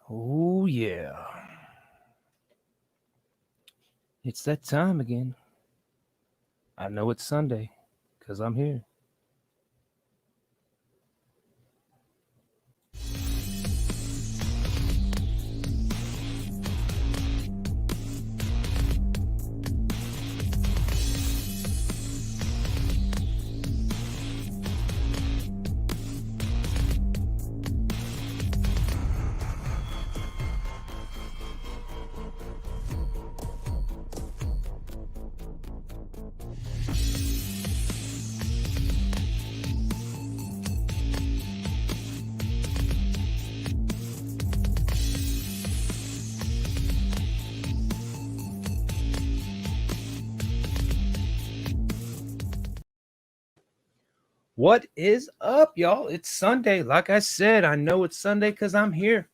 Oh, yeah. It's that time again. I know it's Sunday because I'm here. What is up, y'all? It's Sunday. Like I said, I know it's Sunday because I'm here.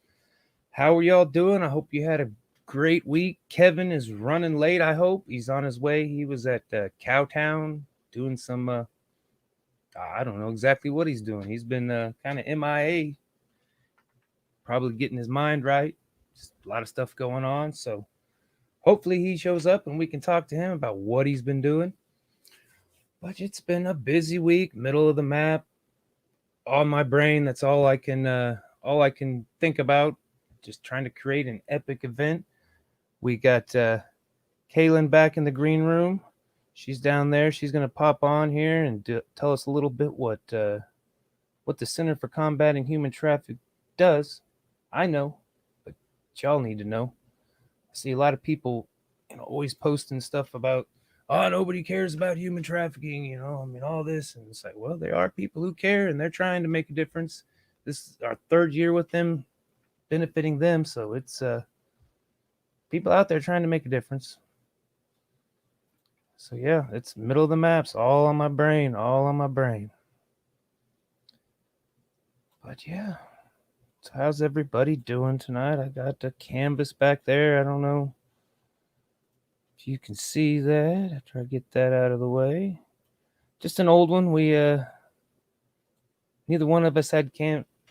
How are y'all doing? I hope you had a great week. Kevin is running late, I hope. He's on his way. He was at Cowtown doing some, I don't know exactly what he's doing. He's been kind of MIA, probably getting his mind right. Just a lot of stuff going on. So hopefully he shows up and we can talk to him about what he's been doing. But it's been a busy week, middle of the map, on my brain. That's all I can think about. Just trying to create an epic event. We got Kalynn back in the green room. She's down there. She's gonna pop on here and tell us a little bit what the Center for Combating Human Trafficking does. I know, but y'all need to know. I see a lot of people, always posting stuff about, oh, nobody cares about human trafficking, all this. And it's like, well, there are people who care and they're trying to make a difference. This is our third year with them, benefiting them. So it's people out there trying to make a difference. So yeah, it's middle of the maps, all on my brain. But yeah, so how's everybody doing tonight? I got the canvas back there. I don't know if you can see that. I try to get that out of the way. Just an old one. We neither one of us had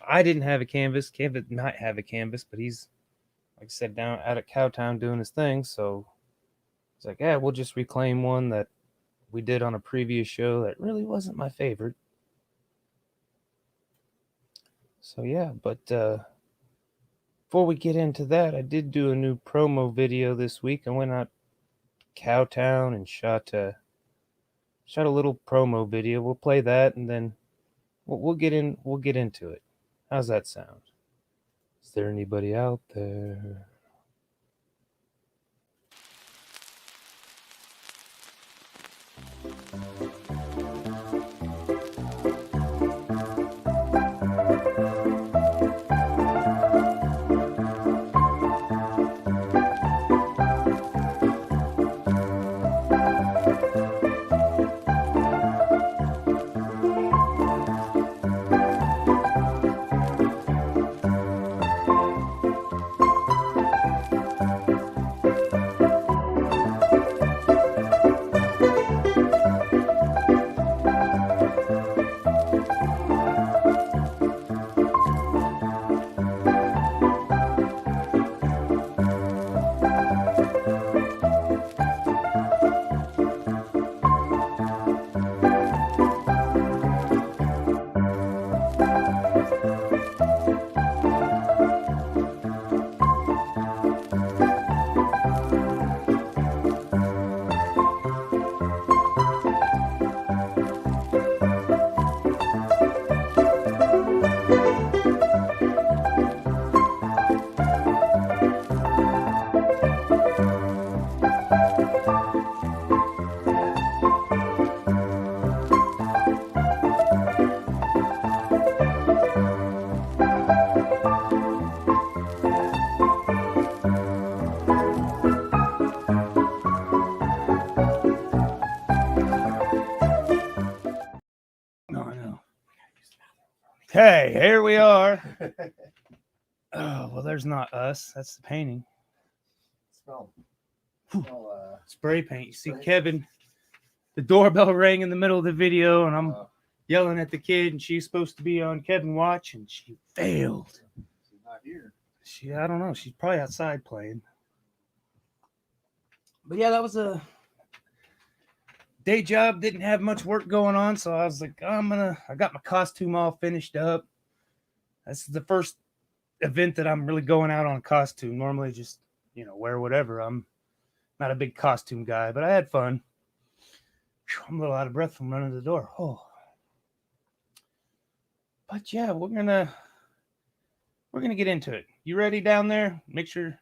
I didn't have a canvas. Kevin did not have a canvas, but he's, like I said, down out at Cowtown doing his thing. So it's like, yeah, we'll just reclaim one that we did on a previous show that really wasn't my favorite. So yeah, but before we get into that, I did do a new promo video this week. I went out to Cowtown and shot a little promo video. We'll play that and then we'll get into it. How's that sound? Is there anybody out there? Okay, here we are. Oh, well, there's not us. That's the painting. Smell Spray paint. You see Kevin, the doorbell rang in the middle of the video, and I'm yelling at the kid, and she's supposed to be on Kevin watch, and she failed. She's not here. I don't know. She's probably outside playing. But yeah, that was a day job. Didn't have much work going on, so I was like, I got my costume all finished up. This is the first event that I'm really going out on a costume. Normally just, wear whatever. I'm not a big costume guy, but I had fun. I'm a little out of breath from running to the door. Oh. But yeah, we're gonna get into it. You ready down there? Make sure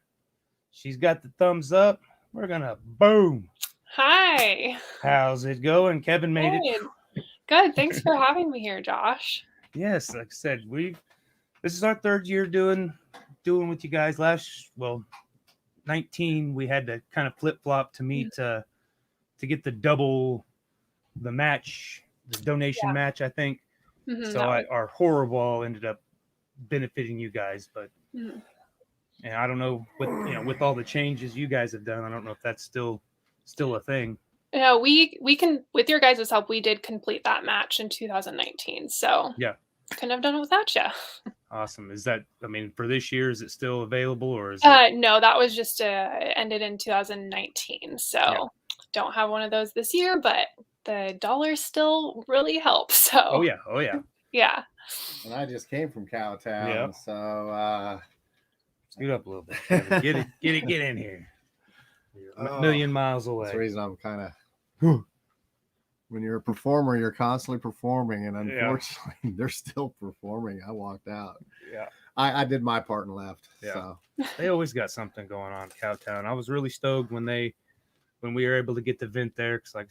she's got the thumbs up. We're gonna boom. Hi. How's it going? Kevin made it. Good. Thanks for having me here, Josh. Yes, like I said, this is our third year doing with you guys. 19 we had to kind of flip-flop to meet to get the match, the donation match, I think. Mm-hmm, so our horror ball ended up benefiting you guys, but and I don't know with all the changes you guys have done, I don't know if that's still a thing. No, we can, with your guys' help, we did complete that match in 2019. So yeah, couldn't have done it without you. Awesome. Is that, for this year, is it still available, or is it? No, that was just ended in 2019. So don't have one of those this year, but the dollar still really helps. So oh yeah. Yeah. And I just came from Cowtown, so scoot up a little bit. Get in here. You're a million miles away. That's the reason I'm kind of. When you're a performer, you're constantly performing, and unfortunately, they're still performing. I walked out. Yeah, I did my part and left. Yeah, so. They always got something going on in Cowtown. I was really stoked when we were able to get the event there, because like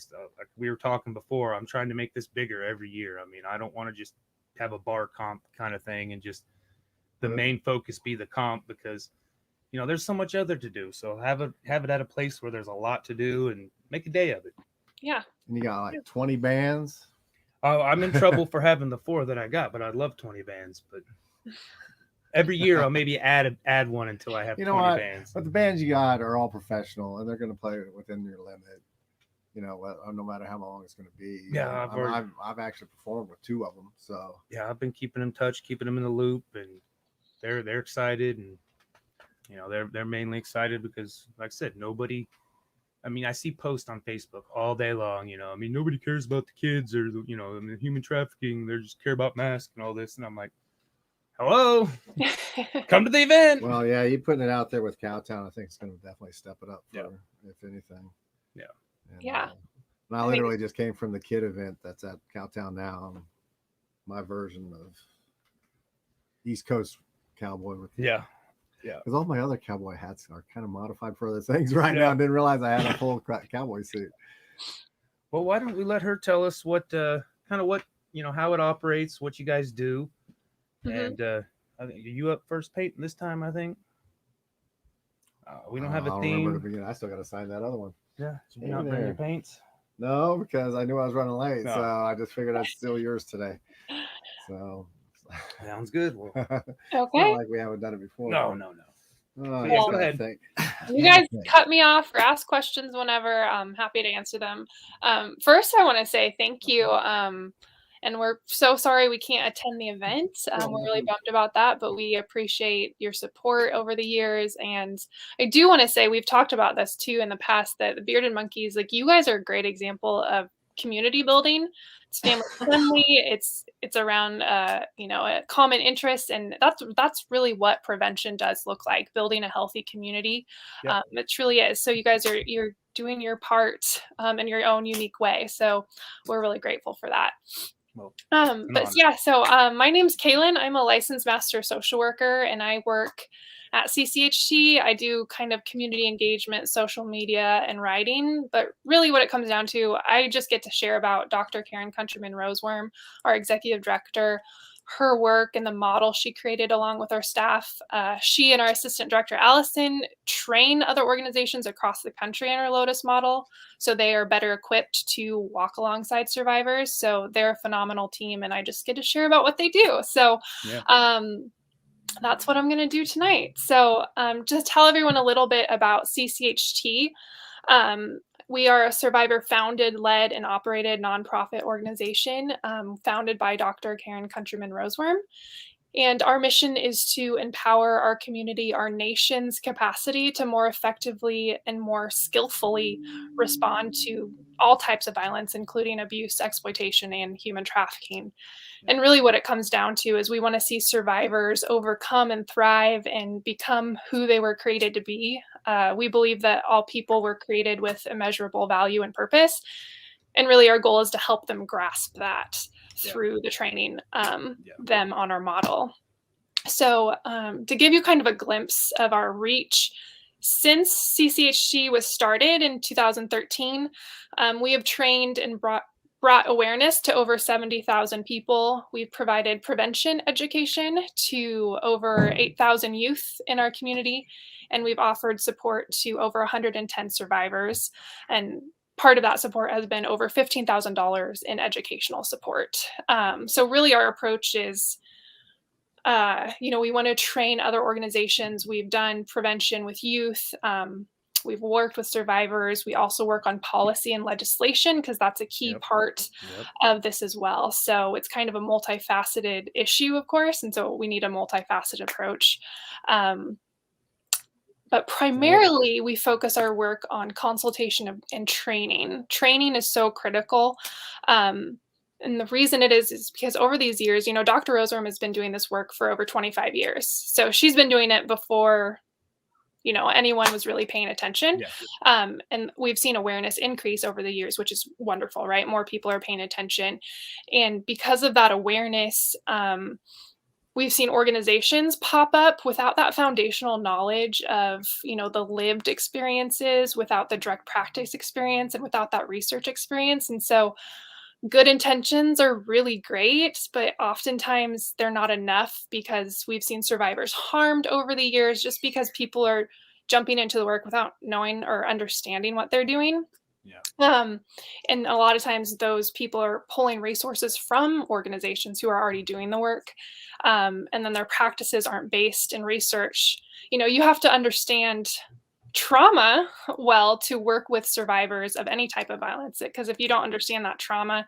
we were talking before, I'm trying to make this bigger every year. I don't want to just have a bar comp kind of thing and just the main focus be the comp, because there's so much other to do. So have it at a place where there's a lot to do and make a day of it. Yeah. And you got like 20 bands. Oh, I'm in trouble for having the 4 that I got, but I'd love 20 bands. But every year I'll maybe add one until I have 20 bands. But the bands you got are all professional, and they're going to play within your limit. No matter how long it's going to be. Yeah, I've actually performed with 2 of them. So yeah, I've been keeping them in touch, keeping them in the loop, and they're excited, and they're mainly excited because, like I said, nobody. I see posts on Facebook all day long, nobody cares about the kids or the human trafficking. They just care about masks and all this. And I'm like, hello, come to the event. Well, yeah, you putting it out there with Cowtown, I think it's going to definitely step it up if anything. Yeah. And, and I literally just came from the kid event that's at Cowtown now. My version of East Coast cowboy with Yeah. Because all my other cowboy hats are kind of modified for other things right now. I didn't realize I had a full cowboy suit. Well, why don't we let her tell us what how it operates, what you guys do. Mm-hmm. And I think you up first, Peyton, this time, I think. We don't have a theme. I still got to sign that other one. Yeah. Did you not bring your paints? No, because I knew I was running late. No. So I just figured I'd steal yours today. So sounds good. Well, okay. Not like we haven't done it before. No. Go ahead. You guys cut me off or ask questions whenever. I'm happy to answer them. First, I want to say thank you. And we're so sorry we can't attend the event. We're really bummed about that, but we appreciate your support over the years. And I do want to say, we've talked about this too in the past, that the Bearded Monkeys, like, you guys are a great example of community building. It's family friendly. It's around a common interest, and that's really what prevention does look like: building a healthy community. Yep. It truly is. So you guys you're doing your part in your own unique way. So we're really grateful for that. Well, so my name's Kalynn. I'm a licensed master social worker, and I work at CCHT. I do kind of community engagement, social media, and writing. But really what it comes down to, I just get to share about Dr. Karen Countryman Roseworm, our executive director, her work and the model she created along with our staff. She and our assistant director, Allison, train other organizations across the country in our Lotus model, so they are better equipped to walk alongside survivors. So they're a phenomenal team, and I just get to share about what they do. So that's what I'm going to do tonight. So just tell everyone a little bit about CCHT. We are a survivor-founded, led, and operated nonprofit organization founded by Dr. Karen Countryman Roseworm. And our mission is to empower our community, our nation's capacity to more effectively and more skillfully respond to all types of violence, including abuse, exploitation, and human trafficking. And really what it comes down to is we want to see survivors overcome and thrive and become who they were created to be. We believe that all people were created with immeasurable value and purpose. And really our goal is to help them grasp that through the training them on our model. So to give you kind of a glimpse of our reach, since CCHT was started in 2013, we have trained and brought awareness to over 70,000 people. We've provided prevention education to over 8,000 youth in our community, and we've offered support to over 110 survivors. And part of that support has been over $15,000 in educational support. So really our approach is, we want to train other organizations. We've done prevention with youth. We've worked with survivors. We also work on policy and legislation because that's a key part of this as well. So it's kind of a multifaceted issue, of course, and so we need a multifaceted approach. But primarily, we focus our work on consultation and training. Training is so critical. And the reason it is because over these years, Dr. Roseworm has been doing this work for over 25 years. So she's been doing it before, anyone was really paying attention. And we've seen awareness increase over the years, which is wonderful, right? More people are paying attention. And because of that awareness, we've seen organizations pop up without that foundational knowledge of, the lived experiences, without the direct practice experience, and without that research experience. And so good intentions are really great, but oftentimes they're not enough because we've seen survivors harmed over the years just because people are jumping into the work without knowing or understanding what they're doing. And a lot of times those people are pulling resources from organizations who are already doing the work. And then their practices aren't based in research. You have to understand trauma well to work with survivors of any type of violence, because if you don't understand that trauma,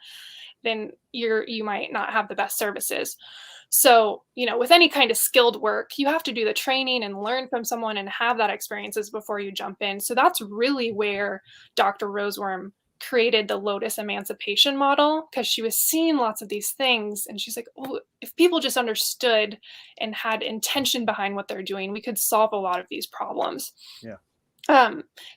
then you might not have the best services. So, with any kind of skilled work, you have to do the training and learn from someone and have that experiences before you jump in. So that's really where Dr. Roseworm created the Lotus Emancipation model, because she was seeing lots of these things and she's like, oh, if people just understood and had intention behind what they're doing, we could solve a lot of these problems.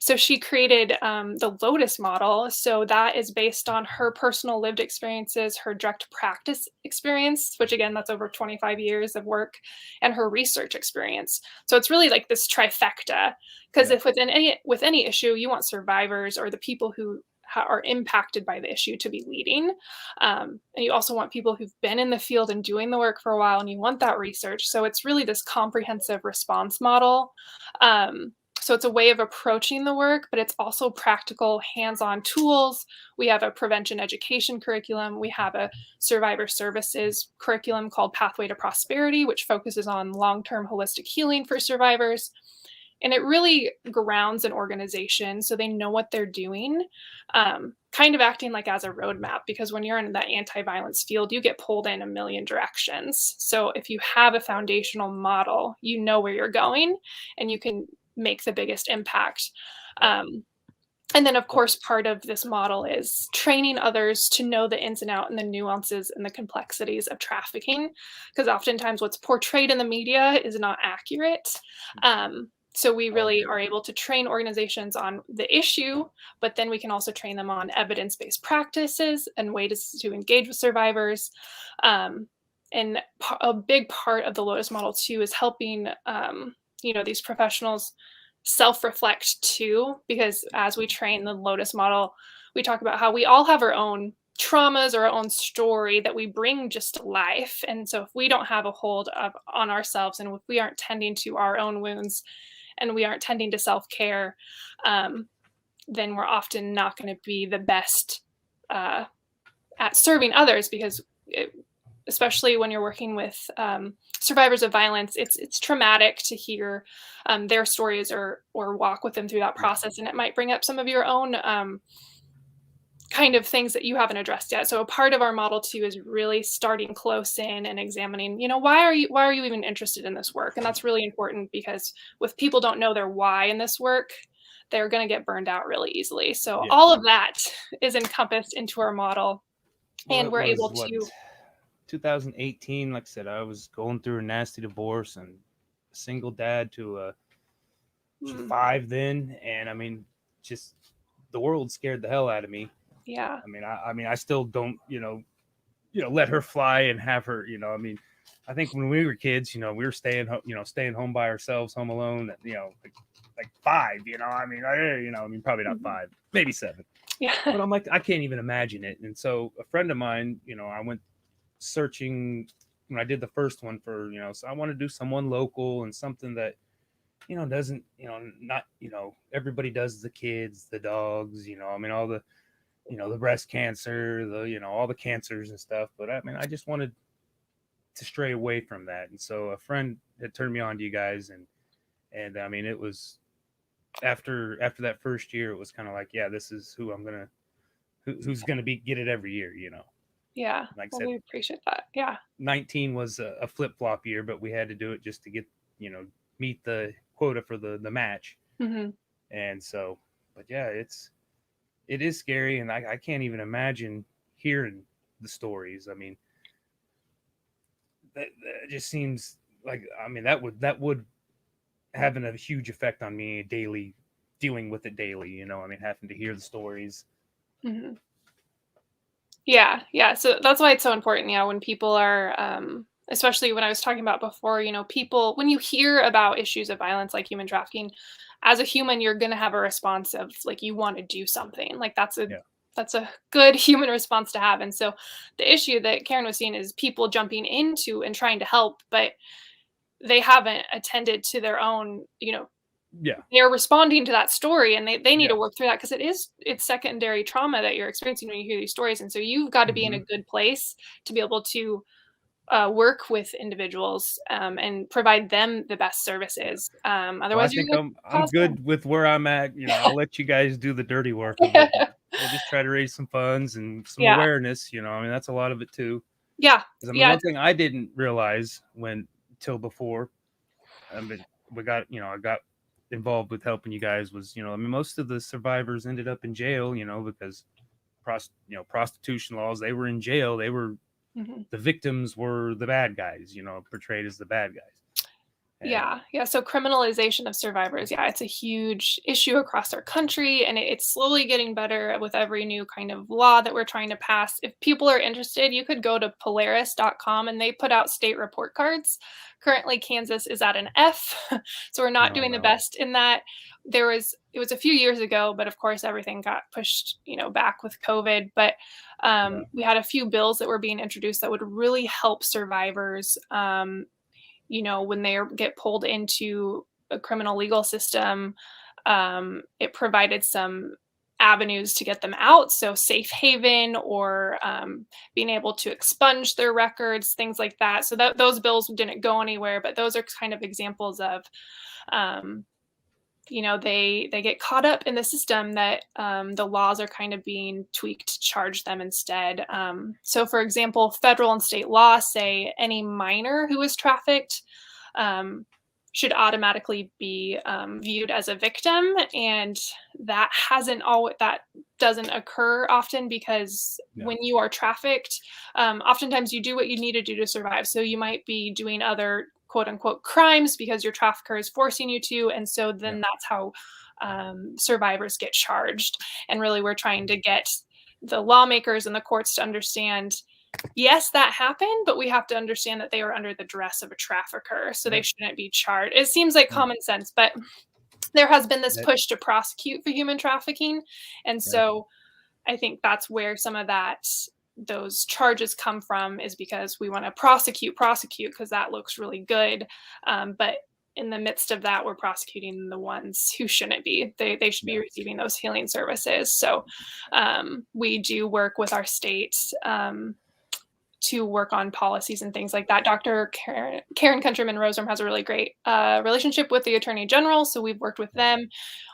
So she created the Lotus model. So that is based on her personal lived experiences, her direct practice experience, which again, that's over 25 years of work, and her research experience. So it's really like this trifecta, because if with any issue, you want survivors or the people who are impacted by the issue to be leading. And you also want people who've been in the field and doing the work for a while, and you want that research. So it's really this comprehensive response model. So it's a way of approaching the work, but it's also practical hands-on tools. We have a prevention education curriculum. We have a survivor services curriculum called Pathway to Prosperity, which focuses on long-term holistic healing for survivors. And it really grounds an organization so they know what they're doing, kind of acting like as a roadmap, because when you're in that anti-violence field, you get pulled in a million directions. So if you have a foundational model, you know where you're going and you can make the biggest impact. And then, of course, part of this model is training others to know the ins and outs and the nuances and the complexities of trafficking, because oftentimes what's portrayed in the media is not accurate. So we really are able to train organizations on the issue, but then we can also train them on evidence-based practices and ways to engage with survivors. And a big part of the Lotus model, too, is helping these professionals self-reflect too, because as we train the Lotus model, we talk about how we all have our own traumas or our own story that we bring just to life. And so if we don't have a hold on ourselves, and if we aren't tending to our own wounds and we aren't tending to self-care, then we're often not going to be the best at serving others, because especially when you're working with survivors of violence, it's traumatic to hear their stories or walk with them through that process. And it might bring up some of your own kind of things that you haven't addressed yet. So a part of our model too is really starting close in and examining, why are you even interested in this work? And that's really important, because if people don't know their why in this work, they're going to get burned out really easily. So all of that is encompassed into our model, and we're able to. 2018, like I said, I was going through a nasty divorce and a single dad to 5 then, and I mean, just the world scared the hell out of me. Yeah. I mean, I still don't, let her fly and have her, I mean, I think when we were kids, we were staying home by ourselves, home alone, like 5, I mean, probably not 5, maybe 7. Yeah. But I'm like, I can't even imagine it. And so a friend of mine, I went searching when I did the first one for, so I want to do someone local and something that, doesn't, not, everybody does, the kids, the dogs, I mean, all the, the breast cancer, the, all the cancers and stuff. But I mean, I just wanted to stray away from that. And so a friend had turned me on to you guys. And I mean, it was after that first year, it was kind of like, yeah, this is who I'm going to, who's going to get it every year, Yeah. Like I said, we appreciate that. Yeah. 19 was a flip-flop year, but we had to do it just to get, meet the quota for the match. Mm-hmm. And so, but yeah, it is scary. And I can't even imagine hearing the stories. I mean, that just seems like, I mean, that would having a huge effect on me daily, dealing with it daily, I mean, having to hear the stories. Mm-hmm. Yeah. Yeah. So that's why it's so important. Yeah. When people are, especially when I was talking about before, people, when you hear about issues of violence like human trafficking, as a human, you're going to have a response of like, you want to do something. Like that's a good human response to have. And so the issue that Karen was seeing is people jumping into and trying to help, but they haven't attended to their own, they're responding to that story, and they need to work through that, because it's secondary trauma that you're experiencing when you hear these stories. And so you've got to be in a good place to be able to work with individuals and provide them the best services. Otherwise, I think I'm good with where I'm at. I'll let you guys do the dirty work of it. We'll just try to raise some funds and some awareness. I mean, that's a lot of it too. Yeah. I mean, one thing I didn't realize till before, I mean, I got involved with helping you guys was, I mean, most of the survivors ended up in jail, because prostitution laws, they were in jail. They were, the victims were the bad guys, portrayed as the bad guys. And yeah. So criminalization of survivors, it's a huge issue across our country, and it's slowly getting better with every new kind of law that we're trying to pass. If people are interested, you could go to Polaris.com, and they put out state report cards. Currently, Kansas is at an F, so we're not doing the best in that. It was a few years ago, but of course everything got pushed, back with COVID. But we had a few bills that were being introduced that would really help survivors. When they get pulled into a criminal legal system, it provided some avenues to get them out. So safe haven, or being able to expunge their records, things like that. So those bills didn't go anywhere, but those are kind of examples of, they get caught up in the system that the laws are kind of being tweaked to charge them instead. So for example, federal and state law say any minor who is trafficked should automatically be viewed as a victim. And that doesn't occur often, because when you are trafficked, oftentimes you do what you need to do to survive. So you might be doing other quote unquote crimes because your trafficker is forcing you to. And so then that's how survivors get charged. And really, we're trying to get the lawmakers and the courts to understand, yes, that happened, but we have to understand that they were under the duress of a trafficker, so they shouldn't be charged. It seems like common sense, but there has been this push to prosecute for human trafficking. And so I think that's where some of those charges come from, is because we want to prosecute because that looks really good. But in the midst of that, we're prosecuting the ones who shouldn't be. They should be receiving those healing services. So we do work with our state to work on policies and things like that. Dr. Karen Countryman Roseworm has a really great relationship with the Attorney General, so we've worked with them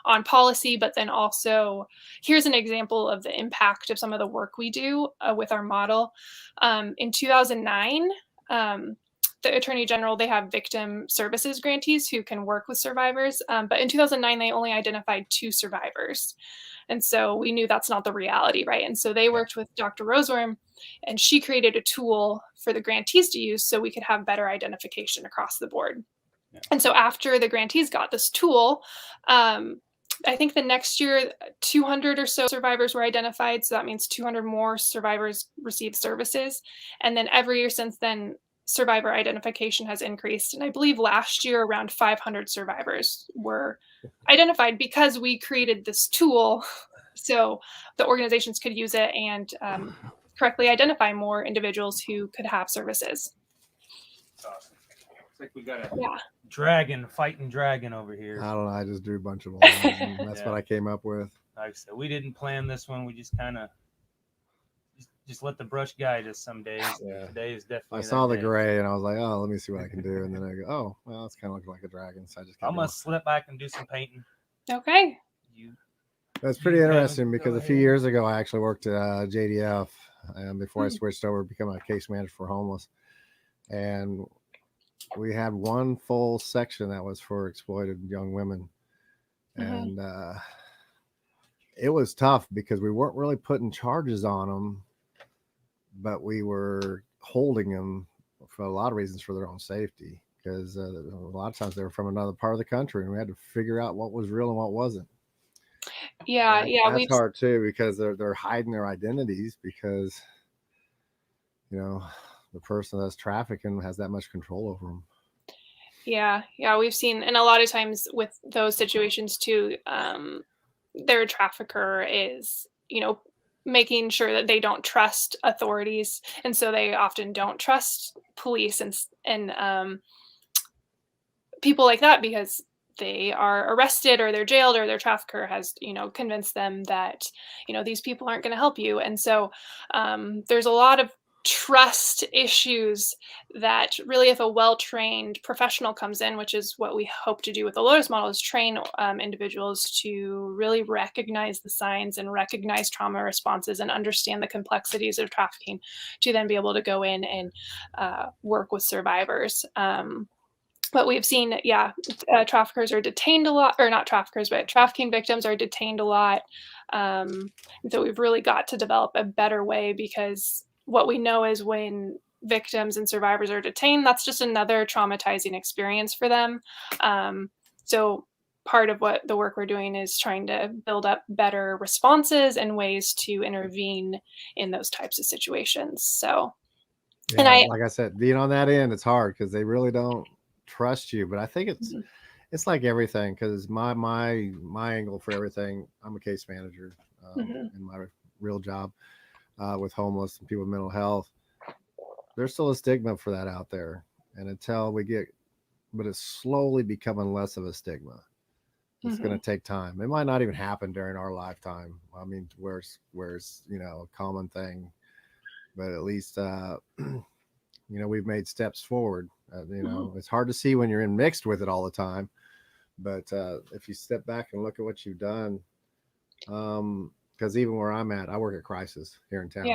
on policy, but then also here's an example of the impact of some of the work we do with our model. In 2009, the Attorney General, they have victim services grantees who can work with survivors, but in 2009, they only identified 2 survivors. And so we knew that's not the reality, right? And so they worked with Dr. Roseworm, and she created a tool for the grantees to use so we could have better identification across the board. Yeah. And so after the grantees got this tool, I think the next year, 200 or so survivors were identified. So that means 200 more survivors received services. And then every year since then, survivor identification has increased. And I believe last year, around 500 survivors were identified because we created this tool so the organizations could use it and correctly identify more individuals who could have services. That's awesome. It's like we got a fighting dragon over here. I don't know. I just drew a bunch of lines, and that's what I came up with. Like I said, we didn't plan this one. We just kind of just let the brush guide us some days. Yeah. Today is definitely. I saw the gray and I was like, oh, let me see what I can do. And then I go, oh, well, it's kind of looking like a dragon. So I just. I'm gonna slip back and do some painting. Okay. That's pretty interesting because a few years ago I actually worked at JDF, and before I switched over to become a case manager for homeless, and we had one full section that was for exploited young women, and it was tough because we weren't really putting charges on them, but we were holding them for a lot of reasons for their own safety, because a lot of times they were from another part of the country and we had to figure out what was real and what wasn't. Yeah, that's hard too, because they're hiding their identities because the person that's trafficking has that much control over them. Yeah, we've seen, and a lot of times with those situations too, their trafficker is making sure that they don't trust authorities, and so they often don't trust police and people like that because they are arrested or they're jailed or their trafficker has convinced them that these people aren't going to help you. And so there's a lot of trust issues that really, if a well-trained professional comes in, which is what we hope to do with the Lotus model, is train individuals to really recognize the signs and recognize trauma responses and understand the complexities of trafficking, to then be able to go in and work with survivors. But we've seen, traffickers are detained a lot, or not traffickers, but trafficking victims are detained a lot. And so we've really got to develop a better way, because what we know is when victims and survivors are detained, that's just another traumatizing experience for them. So part of what the work we're doing is trying to build up better responses and ways to intervene in those types of situations. So, like I said, being on that end, it's hard because they really don't trust you. But I think it's like everything, because my angle for everything, I'm a case manager in my real job with homeless and people with mental health. There's still a stigma for that out there, and until we get, but it's slowly becoming less of a stigma. It's going to take time. It might not even happen during our lifetime. I mean, where it's a common thing, but at least we've made steps forward. It's hard to see when you're mixed with it all the time, but if you step back and look at what you've done, because even where I'm at, I work at Crisis here in town,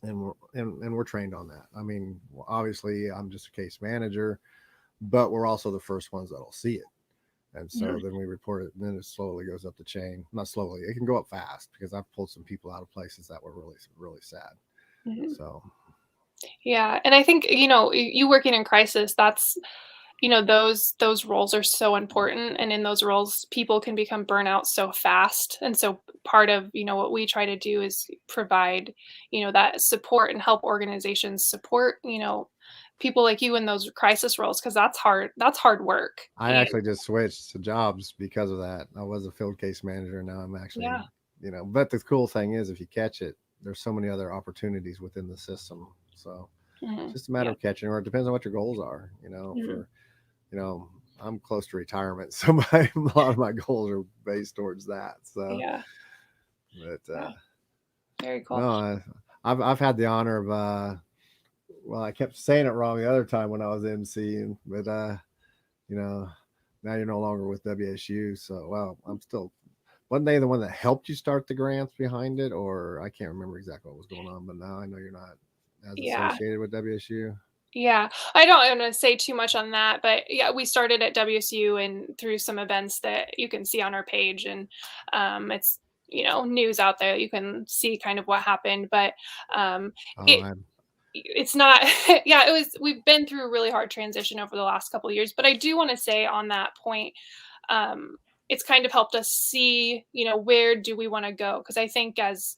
and we're trained on that. I mean, obviously, I'm just a case manager, but we're also the first ones that'll see it, and so then we report it, and then it slowly goes up the chain. Not slowly; it can go up fast, because I've pulled some people out of places that were really, really sad. So. Yeah. And I think, you working in Crisis, that's, those roles are so important. And in those roles, people can become burnout so fast. And so part of, what we try to do is provide, that support and help organizations support, people like you in those crisis roles, because that's hard work. I actually just switched to jobs because of that. I was a field case manager. Now I'm actually, but the cool thing is, if you catch it, there's so many other opportunities within the system. So it's just a matter of catching, or it depends on what your goals are, I'm close to retirement. So a lot of my goals are based towards that. So, but very cool. No, I've had the honor of well, I kept saying it wrong the other time when I was emceeing, but you know, now you're no longer with WSU. So, well, I'm still. Wasn't they the one that helped you start the grants behind it, or I can't remember exactly what was going on? But now I know you're not as associated with WSU. Yeah, I don't want to say too much on that, but yeah, we started at WSU and through some events that you can see on our page, and it's news out there. You can see kind of what happened, but it it's not. Yeah, we've been through a really hard transition over the last couple of years, but I do want to say on that point, it's kind of helped us see where do we want to go, because I think as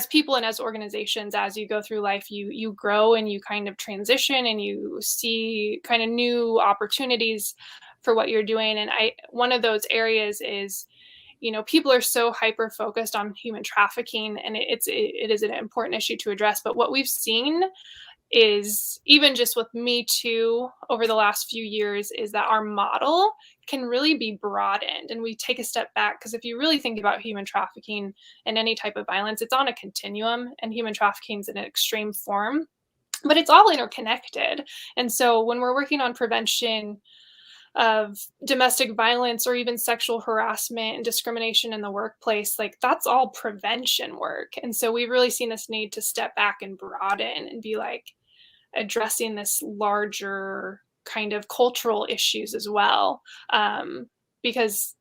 people and as organizations, as you go through life, you grow and you kind of transition and you see kind of new opportunities for what you're doing. And one of those areas is, people are so hyper focused on human trafficking, and it is an important issue to address. But what we've seen is, even just with Me Too over the last few years, is that our model can really be broadened, and we take a step back, because if you really think about human trafficking and any type of violence, it's on a continuum, and human trafficking is in an extreme form, but it's all interconnected. And so when we're working on prevention of domestic violence or even sexual harassment and discrimination in the workplace, like, that's all prevention work. And so we've really seen this need to step back and broaden and be like addressing this larger kind of cultural issues as well. Because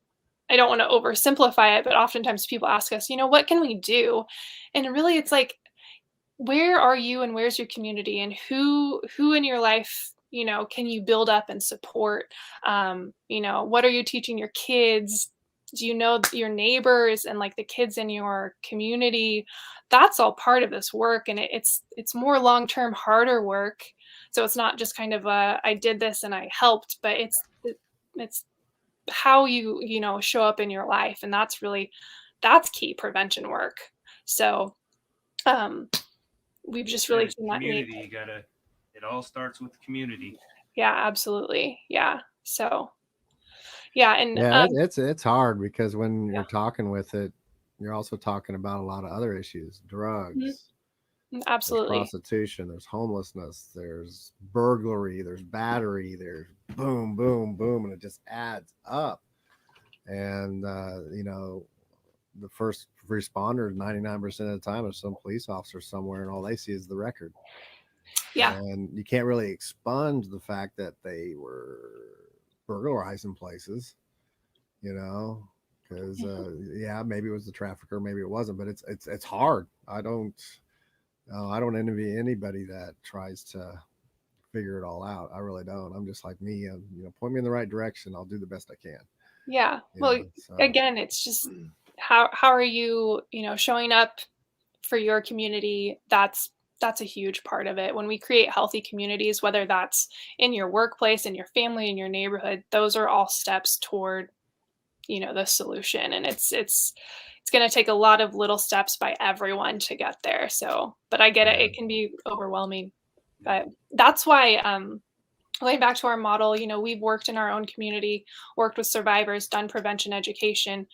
I don't want to oversimplify it, but oftentimes people ask us, what can we do? And really, it's like, where are you and where's your community, and who in your life can you build up and support? What are you teaching your kids? Do you know your neighbors and like the kids in your community? That's all part of this work, and it's more long-term, harder work. So it's not just kind of I did this and I helped, but it's how you show up in your life, and that's key prevention work. So we've just really seen that need. Community, it all starts with the community. Yeah, absolutely. Yeah. So yeah, and yeah, it's hard, because when you're talking with it, you're also talking about a lot of other issues: drugs, absolutely, there's prostitution, there's homelessness, there's burglary, there's battery, there's boom, boom, boom, and it just adds up. And the first responders, 99% of the time, is some police officer somewhere, and all they see is the record. Yeah. And you can't really expunge the fact that they were burglarizing places, because maybe it was the trafficker, maybe it wasn't, but it's hard. I don't envy anybody that tries to figure it all out. I really don't. I'm just like me, point me in the right direction, I'll do the best I can. Yeah. Well, again, it's just how are you, showing up for your community? That's a huge part of it. When we create healthy communities, whether that's in your workplace, in your family, in your neighborhood, those are all steps toward, the solution. And it's going to take a lot of little steps by everyone to get there. So, but I get it. It can be overwhelming, but that's why, going back to our model, we've worked in our own community, worked with survivors, done prevention education.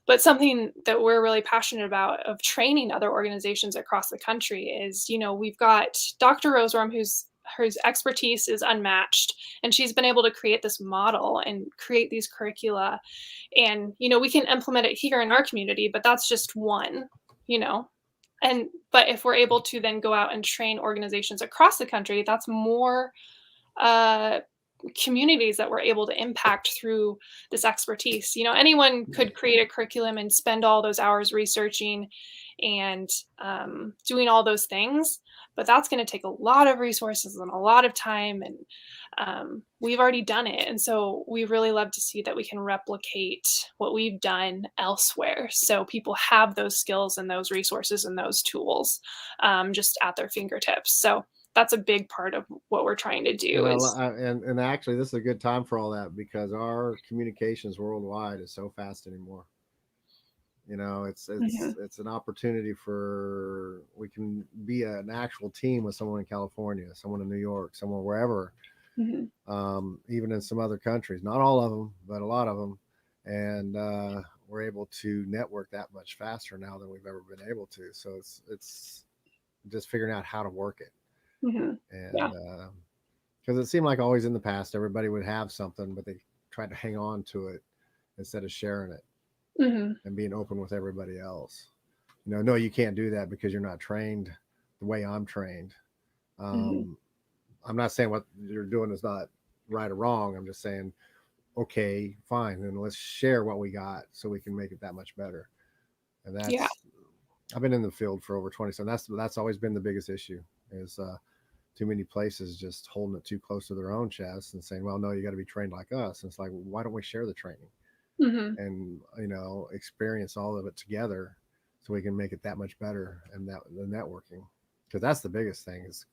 But something that we're really passionate about of training other organizations across the country is, we've got Dr. Roseworm, whose expertise is unmatched, and she's been able to create this model and create these curricula. And, we can implement it here in our community, but that's just one, but if we're able to then go out and train organizations across the country, that's more communities that we're able to impact through this expertise. Anyone could create a curriculum and spend all those hours researching and doing all those things, but that's going to take a lot of resources and a lot of time, and we've already done it. And so we really love to see that we can replicate what we've done elsewhere, so people have those skills and those resources and those tools just at their fingertips. So that's a big part of what we're trying to do. And actually, this is a good time for all that, because our communications worldwide is so fast anymore. It's an opportunity for, we can be an actual team with someone in California, someone in New York, someone wherever, even in some other countries, not all of them, but a lot of them. And we're able to network that much faster now than we've ever been able to. So it's just figuring out how to work it. Mm-hmm. And because it seemed like always in the past, everybody would have something, but they tried to hang on to it instead of sharing it and being open with everybody else. No, you can't do that because you're not trained the way I'm trained. I'm not saying what you're doing is not right or wrong. I'm just saying, okay, fine, then let's share what we got so we can make it that much better. And I've been in the field for over 20, so that's always been the biggest issue is too many places just holding it too close to their own chest and saying, well, no, you got to be trained like us. And it's like, why don't we share the training and, experience all of it together so we can make it that much better, and the networking, because that's the biggest thing is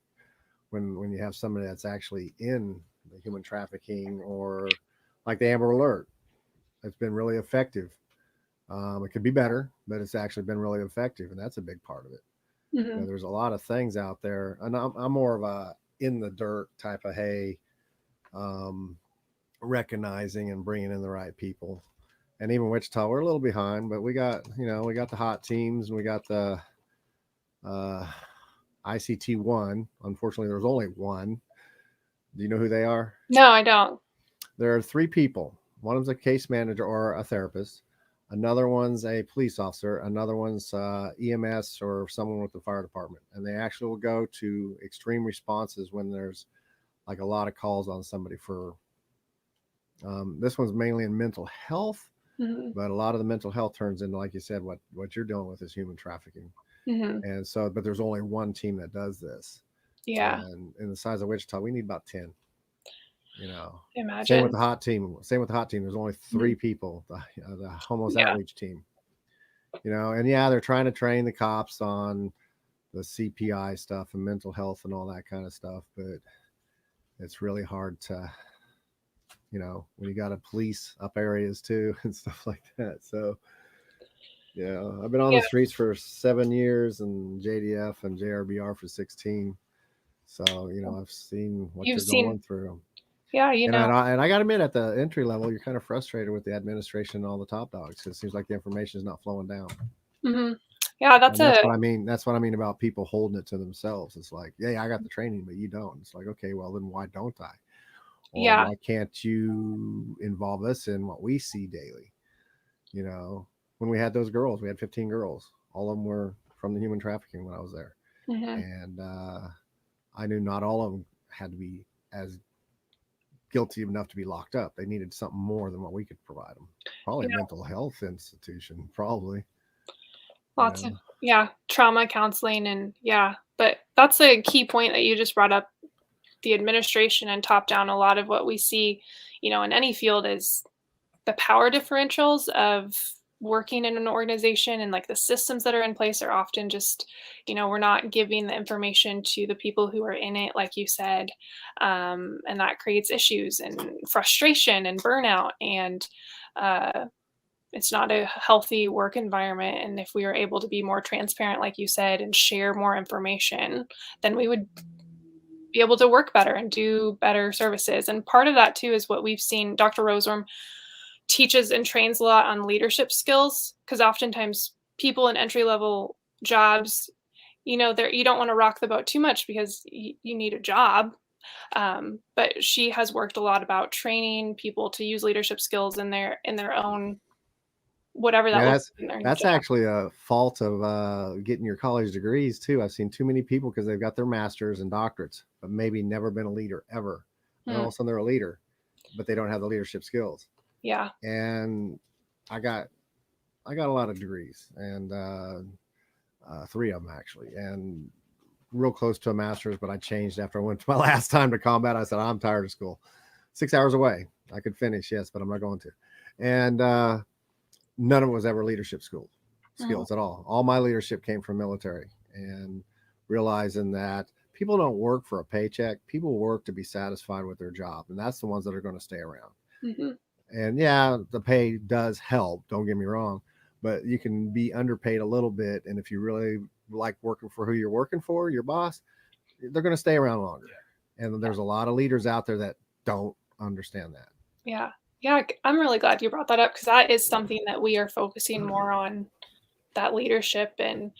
when you have somebody that's actually in the human trafficking or like the Amber Alert. It's been really effective. It could be better, but it's actually been really effective, and that's a big part of it. There's a lot of things out there, and I'm more of a in the dirt type of recognizing and bringing in the right people. And even Wichita, we're a little behind, but we got the hot teams, and we got the ICT one. Unfortunately, there's only one. Do you know who they are? No, I don't. There are 3 people. One of them's a case manager or a therapist. Another one's a police officer. Another one's EMS or someone with the fire department. And they actually will go to extreme responses when there's like a lot of calls on somebody for, this one's mainly in mental health, but a lot of the mental health turns into, like you said, what you're dealing with is human trafficking. And so, but there's only one team that does this. Yeah. And in the size of Wichita, we need about 10. Imagine. Same with the hot team. There's only 3 people, the homeless outreach team. And they're trying to train the cops on the CPI stuff and mental health and all that kind of stuff, but it's really hard to, when you got to police up areas too and stuff like that. So, I've been on the streets for 7 years and JDF and JRBR for 16. So, I've seen what you're going through. Yeah, and I got to admit, at the entry level, you're kind of frustrated with the administration and all the top dogs. It seems like the information is not flowing down. Yeah, that's what I mean. That's what I mean about people holding it to themselves. It's like, yeah, I got the training, but you don't. It's like, okay, well, then why don't I? Or why can't you involve us in what we see daily? When we had those girls, we had 15 girls. All of them were from the human trafficking when I was there. And I knew not all of them had to be as guilty enough to be locked up. They needed something more than what we could provide them. Probably a mental health institution, probably. Lots of trauma counseling, and but that's a key point that you just brought up. The administration and top down, a lot of what we see, in any field is the power differentials of working in an organization, and like the systems that are in place are often just, we're not giving the information to the people who are in it, like you said. And that creates issues and frustration and burnout, and it's not a healthy work environment. And if we were able to be more transparent, like you said, and share more information, then we would be able to work better and do better services. And part of that too is what we've seen. Dr. Roseworm teaches and trains a lot on leadership skills, because oftentimes people in entry-level jobs, you don't want to rock the boat too much because you need a job. But she has worked a lot about training people to use leadership skills in their own, whatever that looks like. That's actually a fault of getting your college degrees too. I've seen too many people because they've got their masters and doctorates, but maybe never been a leader ever. And all of a sudden they're a leader, but they don't have the leadership skills. Yeah. And I got a lot of degrees, and 3 of them actually, and real close to a master's, but I changed after I went to my last time to combat. I said, I'm tired of school. 6 hours away. I could finish, yes, but I'm not going to. And none of it was ever leadership skills at all. All my leadership came from military, and realizing that people don't work for a paycheck. People work to be satisfied with their job, and that's the ones that are going to stay around. And the pay does help, don't get me wrong, but you can be underpaid a little bit. And if you really like working for who you're working for, your boss, they're going to stay around longer. And there's a lot of leaders out there that don't understand that. Yeah. I'm really glad you brought that up, because that is something that we are focusing more on, that leadership. And,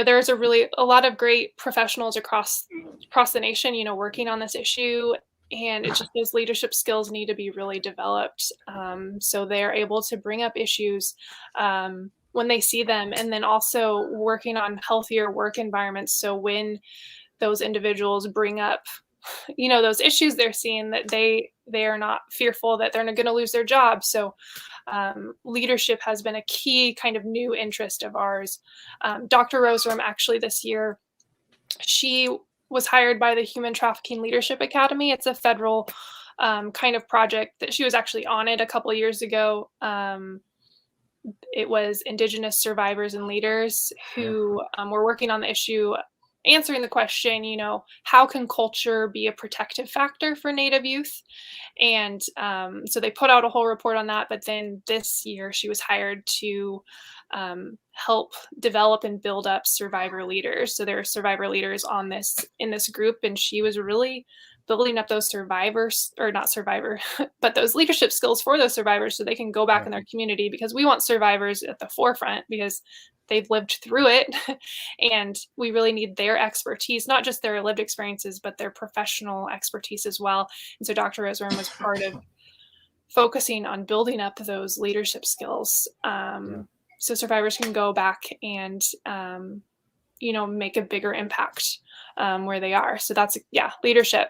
there's a lot of great professionals across the nation, working on this issue. And it's just those leadership skills need to be really developed, so they're able to bring up issues when they see them, and then also working on healthier work environments. So when those individuals bring up, those issues they're seeing, that they are not fearful that they're going to lose their job. So leadership has been a key kind of new interest of ours. Dr. Roseworm, actually this year, she was hired by the Human Trafficking Leadership Academy. It's a federal kind of project that she was actually on it a couple of years ago. It was Indigenous survivors and leaders who were working on the issue, answering the question, how can culture be a protective factor for Native youth? And so they put out a whole report on that. But then this year she was hired to help develop and build up survivor leaders. So there are survivor leaders in this group, and she was really building up those survivors, or not survivor, but those leadership skills for those survivors, so they can go back in their community, because we want survivors at the forefront because they've lived through it. And we really need their expertise, not just their lived experiences, but their professional expertise as well. And so Dr. Roseworm was part of focusing on building up those leadership skills, so survivors can go back and make a bigger impact where they are. So that's leadership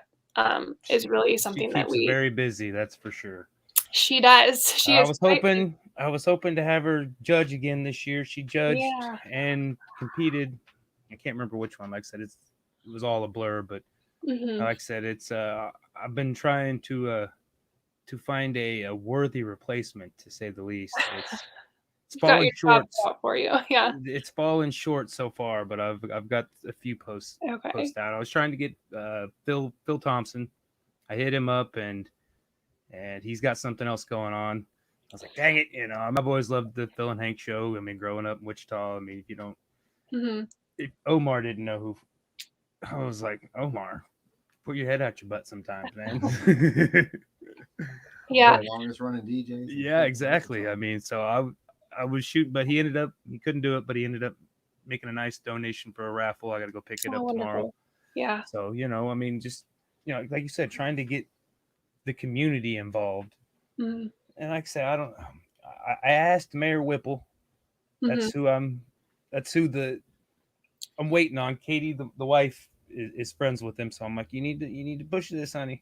is really something that we very busy. That's for sure. She does. I was hoping to have her judge again this year. She judged and competed. I can't remember which one. Like I said, it was all a blur. But like I said, it's I've been trying to find a worthy replacement, to say the least. It's falling short for you. Yeah, it's fallen short so far, but I've got a few posts out. I was trying to get Phil Thompson. I hit him up, and he's got something else going on. I was like, dang it, my boys loved the Phil and Hank show. I mean, growing up in Wichita, I mean, if you don't, if Omar didn't know who, I was like, Omar, put your head out your butt sometimes, man. Yeah, the longest running DJs. Yeah, exactly. I mean, so I was shooting, but he couldn't do it, but he ended up making a nice donation for a raffle. I got to go pick it up tomorrow. Yeah. So, I mean, just, like you said, trying to get the community involved. And like I said, I asked Mayor Whipple. That's who I'm waiting on. Katie, the wife, is friends with him. So I'm like, you need to push this, honey.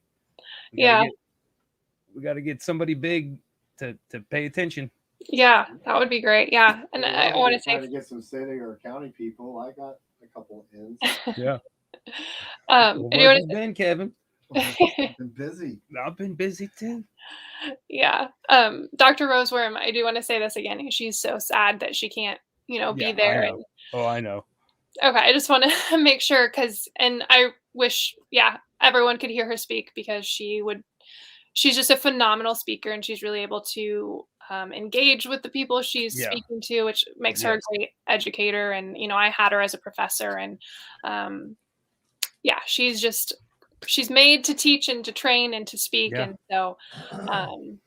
We got to get somebody big to pay attention. Yeah, that would be great. Yeah, and I want to say, to get some city or county people. I got a couple of ins. Yeah. Where have you been, Kevin? I've been busy. I've been busy too. Yeah. Dr. Roseworm, I do want to say this again. She's so sad that she can't, be there. I know. Okay, I just want to make sure, and I wish, everyone could hear her speak, because she's just a phenomenal speaker, and she's really able to engage with the people she's speaking to, which makes her a great educator. And, I had her as a professor, and she's made to teach and to train and to speak. And so,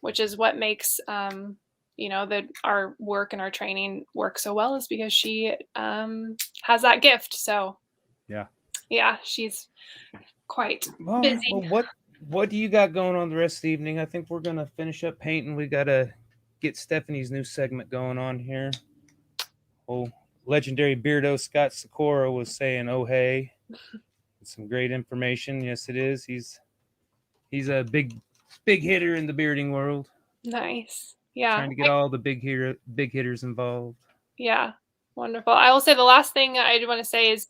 which is what makes, our work and our training work so well, is because she has that gift. So she's quite busy. Well, what do you got going on the rest of the evening? I think we're going to finish up painting. We got to get Stephanie's new segment going on here. Oh, legendary Beardo Scott Sikora was saying, oh, hey. Some great information. Yes, it is. He's a big hitter in the bearding world. Nice. Yeah. Trying to get all the big hitters involved. Yeah. Wonderful. I will say the last thing I do want to say is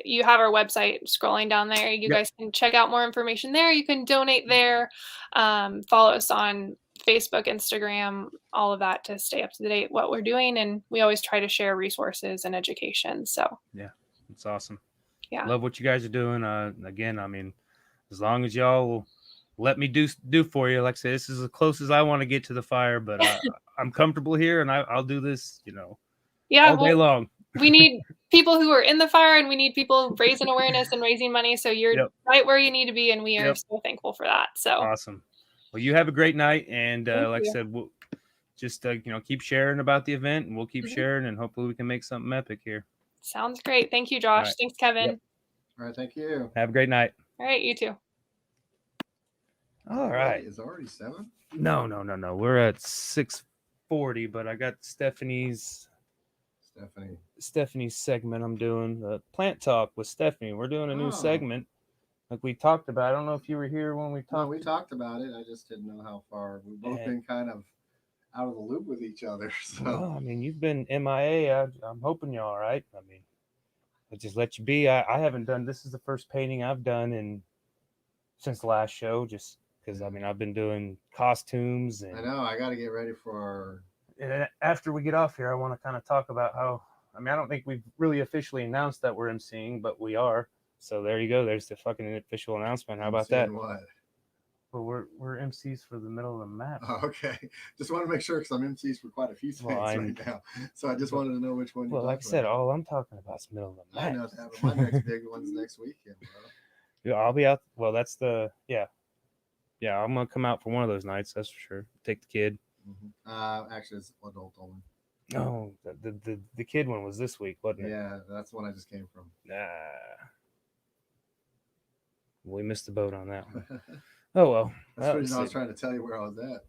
you have our website scrolling down there. You guys can check out more information there. You can donate there. Follow us on Facebook, Instagram, all of that, to stay up to date what we're doing. And we always try to share resources and education. So yeah, it's awesome. Yeah. Love what you guys are doing. Again, I mean, as long as y'all will let me do for you. Like I said, this is as close as I want to get to the fire, but I'm comfortable here, and I'll do this, all day long. We need people who are in the fire, and we need people raising awareness and raising money. So you're right where you need to be, and we are so thankful for that. So awesome. Well, you have a great night, and like I said, we'll just keep sharing about the event, and we'll keep sharing, and hopefully we can make something epic here. Sounds great. Thank you, Josh. Right. Thanks, Kevin. Yep. All right, thank you. Have a great night. All right, you too. All right. It's already 7? No. We're at 6:40, but I got Stephanie's segment I'm doing. Plant Talk with Stephanie. We're doing a new segment like we talked about. I don't know if you were here when we talked. No, we talked about it. I just didn't know how far. We've both been kind of out of the loop with each other. So well, I mean, you've been MIA. I'm hoping you're all right. I mean, I just let you be. I haven't done. This is the first painting I've done since the last show. Just because I mean, I've been doing costumes and I know I got to get ready for. And after we get off here, I want to kind of talk about how. I mean, I don't think we've really officially announced that we're emceeing, but we are. So there you go. There's the fucking official announcement. How about that? What? Well, we're MCs for the middle of the map. Oh, okay. Just want to make sure because I'm MCs for quite a few things right now. So I just wanted to know which one. Well, like I said, all I'm talking about is middle of the map. I know that, but my next big one's next weekend, bro. Yeah, I'll be out. Well, that's the yeah. I'm gonna come out for one of those nights. That's for sure. Take the kid. Mm-hmm. Actually, it's adult only. No, the kid one was this week, wasn't it? Yeah, that's the one I just came from. We missed the boat on that one. Oh well. That's the reason I was trying to tell you where I was at.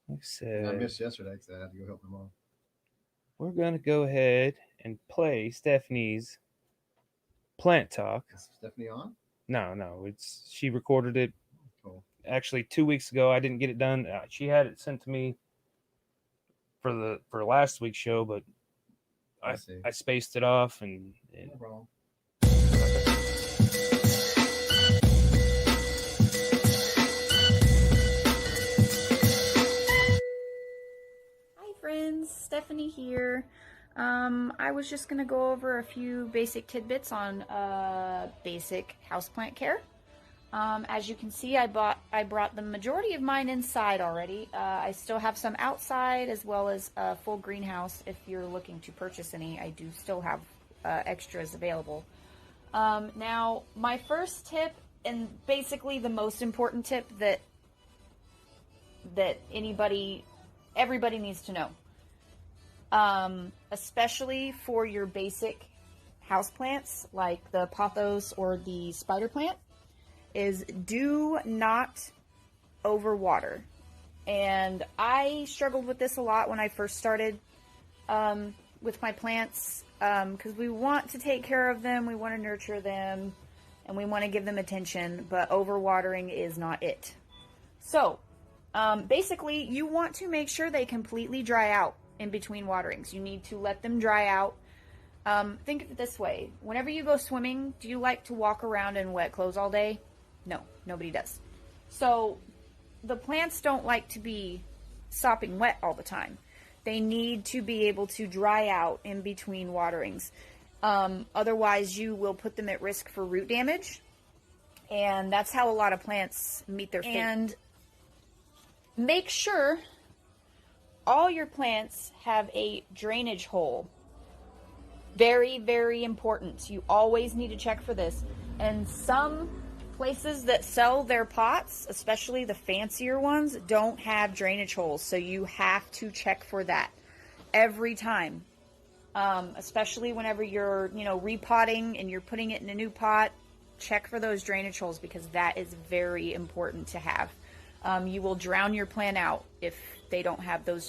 Like I said, I missed yesterday because I had to go help my mom. We're gonna go ahead and play Stephanie's Plant Talk. Is Stephanie on? No. She recorded it. Cool. Actually, 2 weeks ago. I didn't get it done. She had it sent to me for last week's show, but I spaced it off and no problem. Friends, Stephanie here. I was just gonna go over a few basic tidbits on basic houseplant care. As you can see, I brought the majority of mine inside already. I still have some outside as well as a full greenhouse. If you're looking to purchase any, I do still have extras available. Now, my first tip, and basically the most important tip that everybody needs to know, especially for your basic houseplants like the pothos or the spider plant, is do not overwater. And I struggled with this a lot when I first started with my plants, because we want to take care of them, we want to nurture them, and we want to give them attention, but overwatering is not it. So basically, you want to make sure they completely dry out in between waterings. You need to let them dry out. Think of it this way. Whenever you go swimming, do you like to walk around in wet clothes all day? No, nobody does. So the plants don't like to be sopping wet all the time. They need to be able to dry out in between waterings. Otherwise, you will put them at risk for root damage. And that's how a lot of plants meet their fate. And make sure all your plants have a drainage hole. Very, very important. You always need to check for this. And some places that sell their pots, especially the fancier ones, don't have drainage holes. So you have to check for that every time. Especially whenever you're, repotting and you're putting it in a new pot, check for those drainage holes because that is very important to have. You will drown your plant out if they don't have the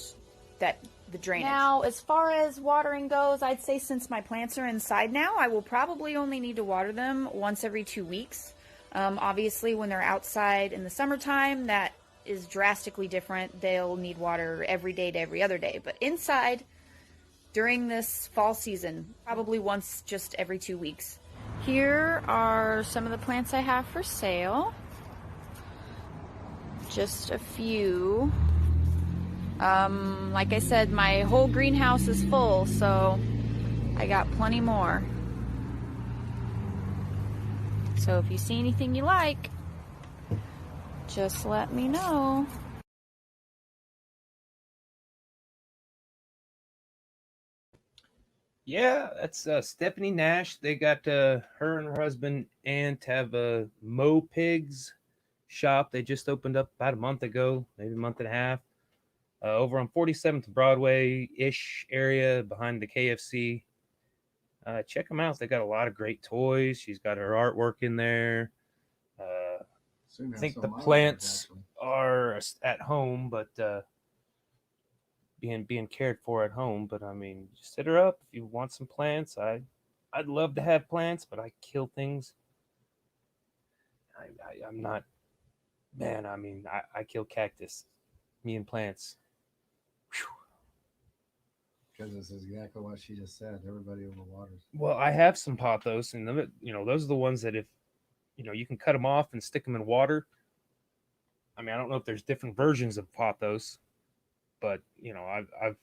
drainage. Now, as far as watering goes, I'd say since my plants are inside now, I will probably only need to water them once every 2 weeks. Obviously, when they're outside in the summertime, that is drastically different. They'll need water every day to every other day. But inside, during this fall season, probably once just every 2 weeks. Here are some of the plants I have for sale. Just a few. Like I said, my whole greenhouse is full, so I got plenty more. So if you see anything you like, just let me know. Yeah, that's Stephanie Nash. They got her and her husband Ant have a Mo Pigs shop. They just opened up about a month ago, maybe a month and a half, over on 47th Broadway-ish area behind the KFC. check them out. They got a lot of great toys. She's got her artwork in there. I think the plants are at home, but being cared for at home. But I mean, just hit her up if you want some plants. I'd love to have plants, but I kill things. I'm not, man. I mean, I kill cactus. Me and plants. Because this is exactly what she just said. Everybody overwaters. Well, I have some pothos, and those are the ones that if you can cut them off and stick them in water. I mean, I don't know if there's different versions of pothos, but I've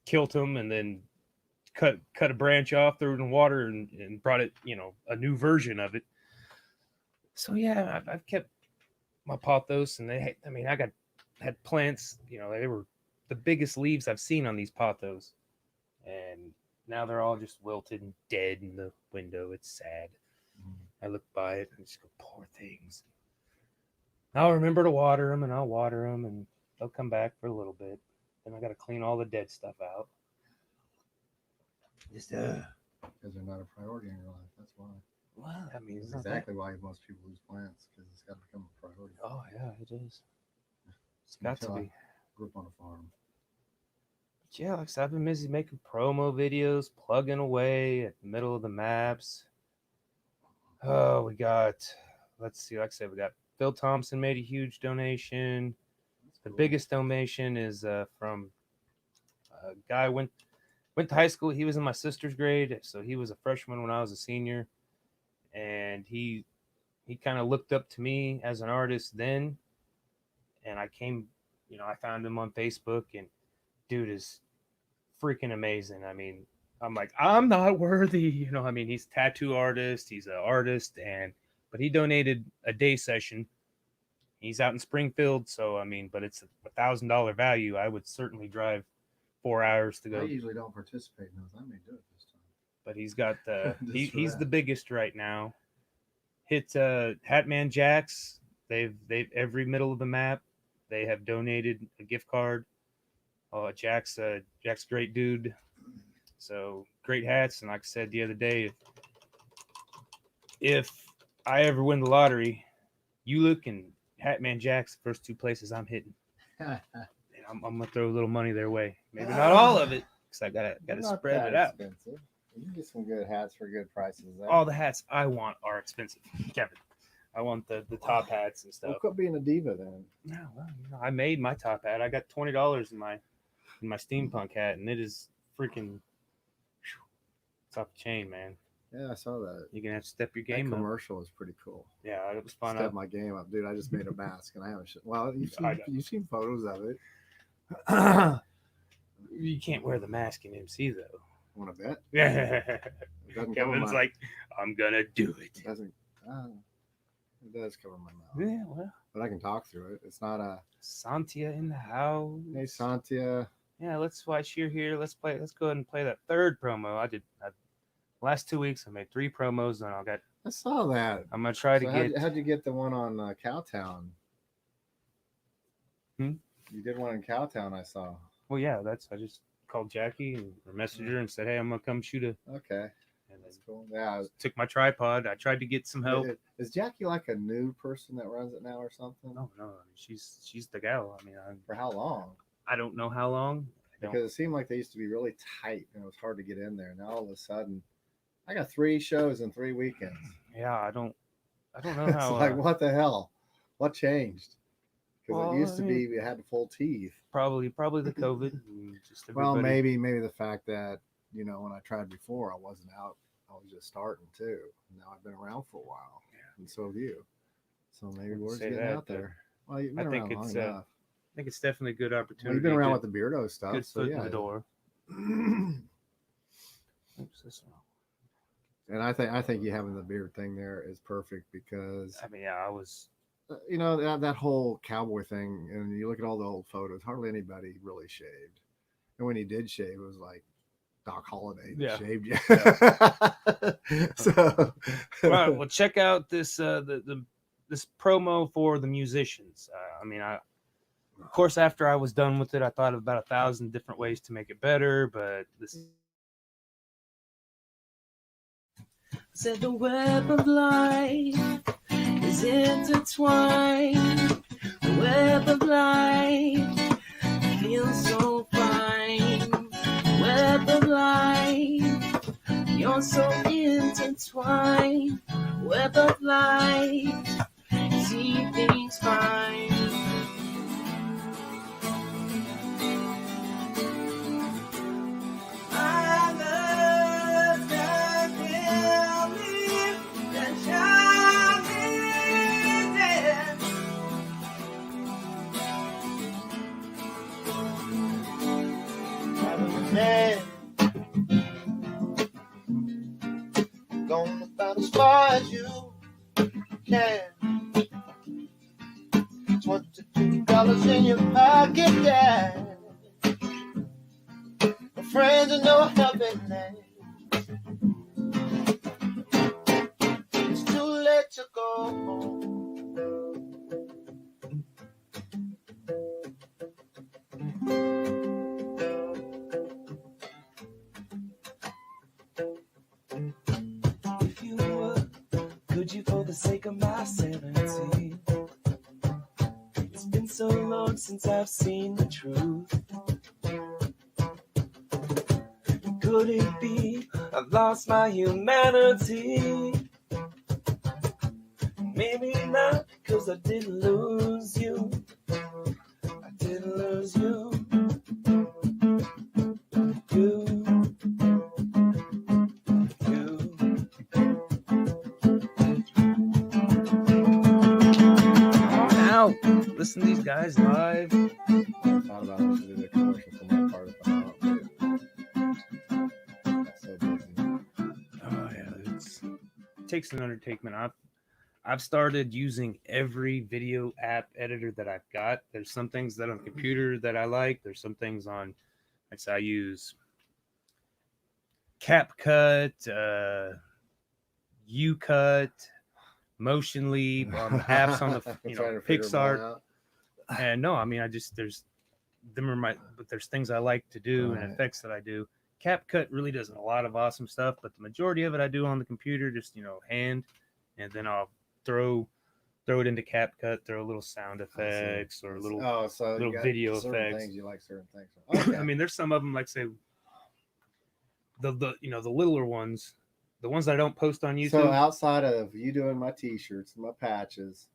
killed them and then cut a branch off, threw it in water, and brought it, a new version of it. So yeah, I've kept my pothos, and I had plants. They were the biggest leaves I've seen on these pothos, and now they're all just wilted and dead in the window. It's sad. I look by it and just go, poor things. I'll remember to water them, and I'll water them, and they'll come back for a little bit. Then I got to clean all the dead stuff out. Just because they're not a priority in your life. That's why. Well, I mean, that's exactly why most people lose plants, because it's got to become a priority. Oh yeah, it is. It's got to be. I grew up on a farm. But yeah, like I said, I've been busy making promo videos, plugging away at the middle of the maps. Oh, we got. Let's see. Like I said, we got Phil Thompson made a huge donation. The biggest donation is from a guy went to high school. He was in my sister's grade, so he was a freshman when I was a senior, and he kind of looked up to me as an artist then. And I came, I found him on Facebook, and dude is freaking amazing. I mean, I'm like, I'm not worthy, I mean, he's a tattoo artist, he's an artist, but he donated a day session. He's out in Springfield, so I mean, but it's $1,000 value. I would certainly drive 4 hours to go. I usually don't participate in those. I may do it this time. But he's got he's the biggest right now. Hit Hatman Jacks. They've every middle of the map. They have donated a gift card. Jack's a great dude. So great hats. And like I said the other day, if I ever win the lottery, you look and Hatman Jack's the first two places I'm hitting. I'm gonna throw a little money their way. Maybe not all of it, because I gotta spread it out. Expensive. You can get some good hats for good prices. All the hats I want are expensive, Kevin. I want the top hats and stuff. Well, quit being a diva then. No, well, I made my top hat. I got $20 in my steampunk hat, and it is freaking. It's off the chain, man. Yeah, I saw that. You're gonna have to step your game up. Commercial is pretty cool. Yeah, it was fun. Step my game up, dude. I just made a mask, and I haven't. Well, you've seen photos of it. You can't wear the mask in MC though. Want to bet? Yeah. Kevin's like, I'm gonna do it. It doesn't. It does cover my mouth. Yeah, well. But I can talk through it. It's not a. Santia in the house. Hey, Santia. Yeah, while you're here, let's go ahead and play that third promo. Last 2 weeks I made 3 promos, and I saw that. I'm gonna try to get. How'd you get the one on Cowtown? You did one in Cowtown, I saw. Well, yeah, I just called Jackie or messaged her and said, hey, I'm gonna come shoot a. Okay. And that's cool. Yeah. Took my tripod. I tried to get some help. Is Jackie like a new person that runs it now or something? No. She's the gal. I mean, for how long? I don't know how long. Because it seemed like they used to be really tight and it was hard to get in there. Now all of a sudden, I got 3 shows in 3 weekends. Yeah, I don't know how. It's like, what the hell? What changed? Because it used to be we had full teeth. Probably the COVID. Well, maybe the fact that when I tried before, I wasn't out. I was just starting too. Now I've been around for a while, and so have you. So maybe word's getting out there. Well, you've been around long enough. I think it's definitely a good opportunity. Well, you've been around with the Beardo stuff. Good foot in the door. And I think you having the beard thing there is perfect because I mean, yeah, I was. That whole cowboy thing, and you look at all the old photos, hardly anybody really shaved. And when he did shave, it was like Doc Holliday that shaved you. Yeah. So, all right, well, check out this this promo for the musicians. Of course, after I was done with it, I thought of about 1,000 different ways to make it better, but this Said the web of life is intertwined. The web of life feels so fine. Web of life, you're so intertwined. Web of life, see things fine. My love that will live, that shall be dead. I'm a man, going about as far as you can. $22 in your pocket, Dad. My friends are no helping hand. It's too late to go home. If you would, could you, for the sake of my sanity? It's been so long since I've seen the truth. Could it be I've lost my humanity? Maybe not, because I didn't lose you. I didn't lose you. Listen to these guys live. I thought about it. I should do the commercial for my part if I'm out. That's so busy. Oh yeah, it takes an undertaking. I've started using every video app editor that I've got. There's some things that on the computer that I like. There's some things on, like I use CapCut, UCut, Motion Leap, apps on the Pixar. And no, I mean, there's things I like to do and effects that I do. CapCut really does a lot of awesome stuff, but the majority of it I do on the computer, just hand, and then I'll throw it into CapCut, throw a little sound effects or little video effects. Things you like certain things. Okay. I mean, there's some of them, like say the littler ones, the ones that I don't post on YouTube. So outside of you doing my t-shirts and my patches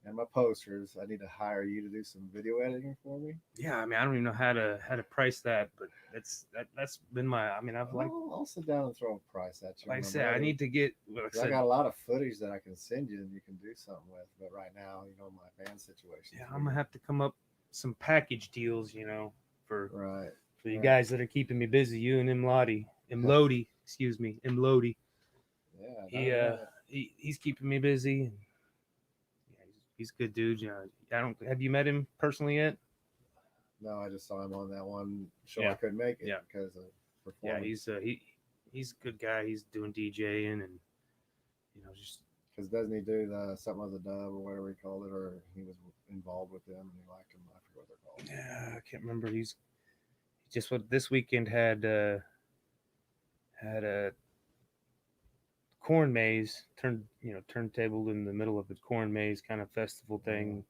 and my posters, I need to hire you to do some video editing for me. Yeah, I mean, I don't even know how to price that, but that's been I'll sit down and throw a price at you. Like I said, I need to get. I got a lot of footage that I can send you and you can do something with. But right now, my band situation. Yeah, I'm gonna have to come up some package deals, for you guys that are keeping me busy. You and Imlodi. Yeah, he's keeping me busy. He's a good dude. Have you met him personally yet? No, I just saw him on that one show. I couldn't make it because of performance. Yeah, he's a good guy. He's doing DJing and just because doesn't he do something of the dub or whatever he called it, or he was involved with them and he liked them. I forget what they're called. Yeah, I can't remember. He's just what this weekend had a corn maze turntable in the middle of the corn maze kind of festival thing,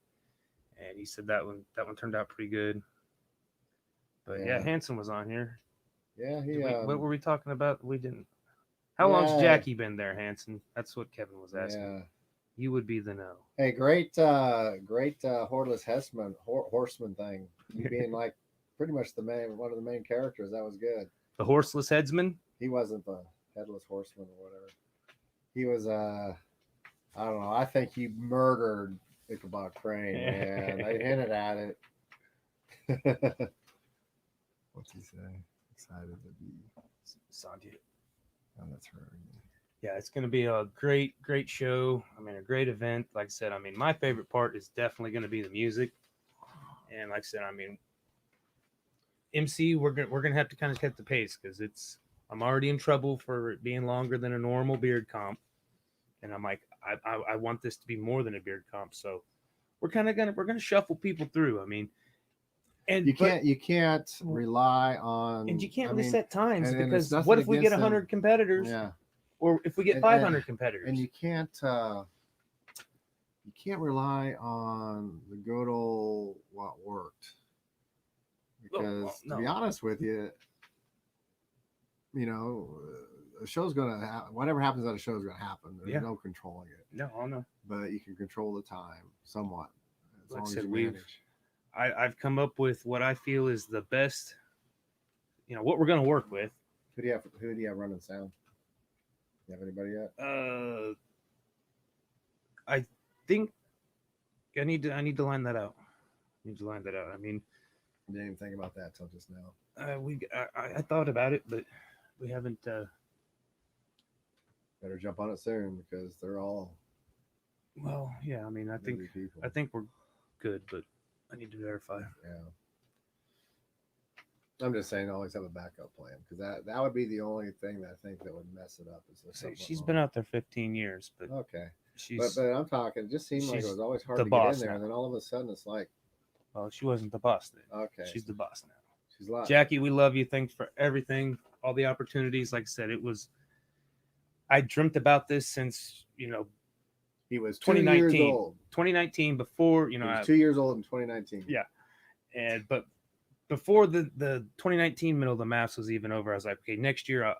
and he said that one turned out pretty good. But Hansen was on here. Yeah, what were we talking about? We didn't. How long's Jackie been there, Hansen? That's what Kevin was asking. Yeah. You would be the no. Hey, great Hordeless horseman thing. You being like pretty much one of the main characters. That was good. The horseless headsman. He wasn't the headless horseman or whatever. He was I don't know. I think he murdered Ichabod Crane, man. They hinted at it. What's he say? Excited to be Sandia. Oh, that's her. Yeah, it's going to be a great show. I mean, a great event. Like I said, my favorite part is definitely going to be the music. And like I said, MC, we're going to have to kind of set the pace because I'm already in trouble for it being longer than a normal beard comp. And I'm like, I want this to be more than a beard comp. So we're going to shuffle people through. And you can't rely on, and you can't really set times because what if we get 100 competitors? Yeah. or if we get 500 competitors. And you can't rely on the good old what worked, because to be honest with you, a show's gonna whatever happens at a show is gonna happen. There's no controlling it. No, I know. But you can control the time somewhat as Like long I as said, you manage. I've come up with what I feel is the best. What we're gonna work with. Who do you have running sound? You have anybody yet? I think I need to line that out. I mean, I didn't even think about that till just now. I thought about it, but we haven't. Better jump on it soon, because they're all. Well, yeah. I mean, I think we're good, but I need to verify. Yeah. I'm just saying, always have a backup plan, because that would be the only thing that I think that would mess it up. She's been out there 15 years, but okay. But I'm talking. It just seemed like it was always hard to get in there, and then all of a sudden it's like. Well, she wasn't the boss then. Okay. She's the boss now. She's live. Jackie, we love you. Thanks for everything, all the opportunities. Like I said, I dreamt about this since he was 2019. 2 years old. 2019, before he was 2 years old in 2019. Yeah, but before the 2019 middle of the maps was even over, I was like, okay, next year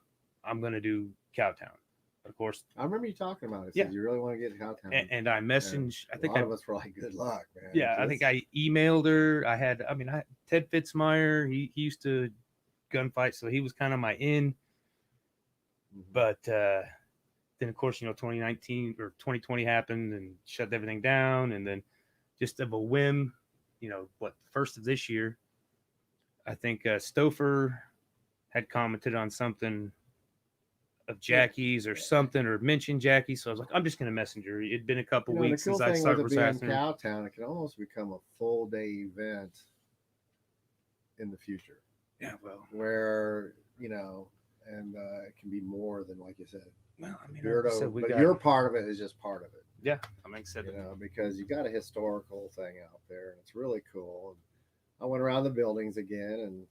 I'm going to do Cowtown. But of course, I remember you talking about it. Yeah, you really want to get to Cowtown. And I messaged. I think a lot of us were like, "Good luck, man." Yeah, I think I emailed her. I had Ted Fitzmeyer. He used to gunfight, so he was kind of my in. Mm-hmm. But then, of course, 2019 or 2020 happened and shut everything down. And then, just of a whim, first of this year, I think Stouffer had commented on something of Jackie's or something, or mentioned Jackie. So I was like, I'm just going to message her. It'd been a couple weeks since I started harassing her. Cowtown, it can almost become a full day event in the future. Yeah, well, where, and it can be more than, like you said. Well, I mean, but your part of it is just part of it. Yeah, I mean, because you got a historical thing out there, and it's really cool. And I went around the buildings again, and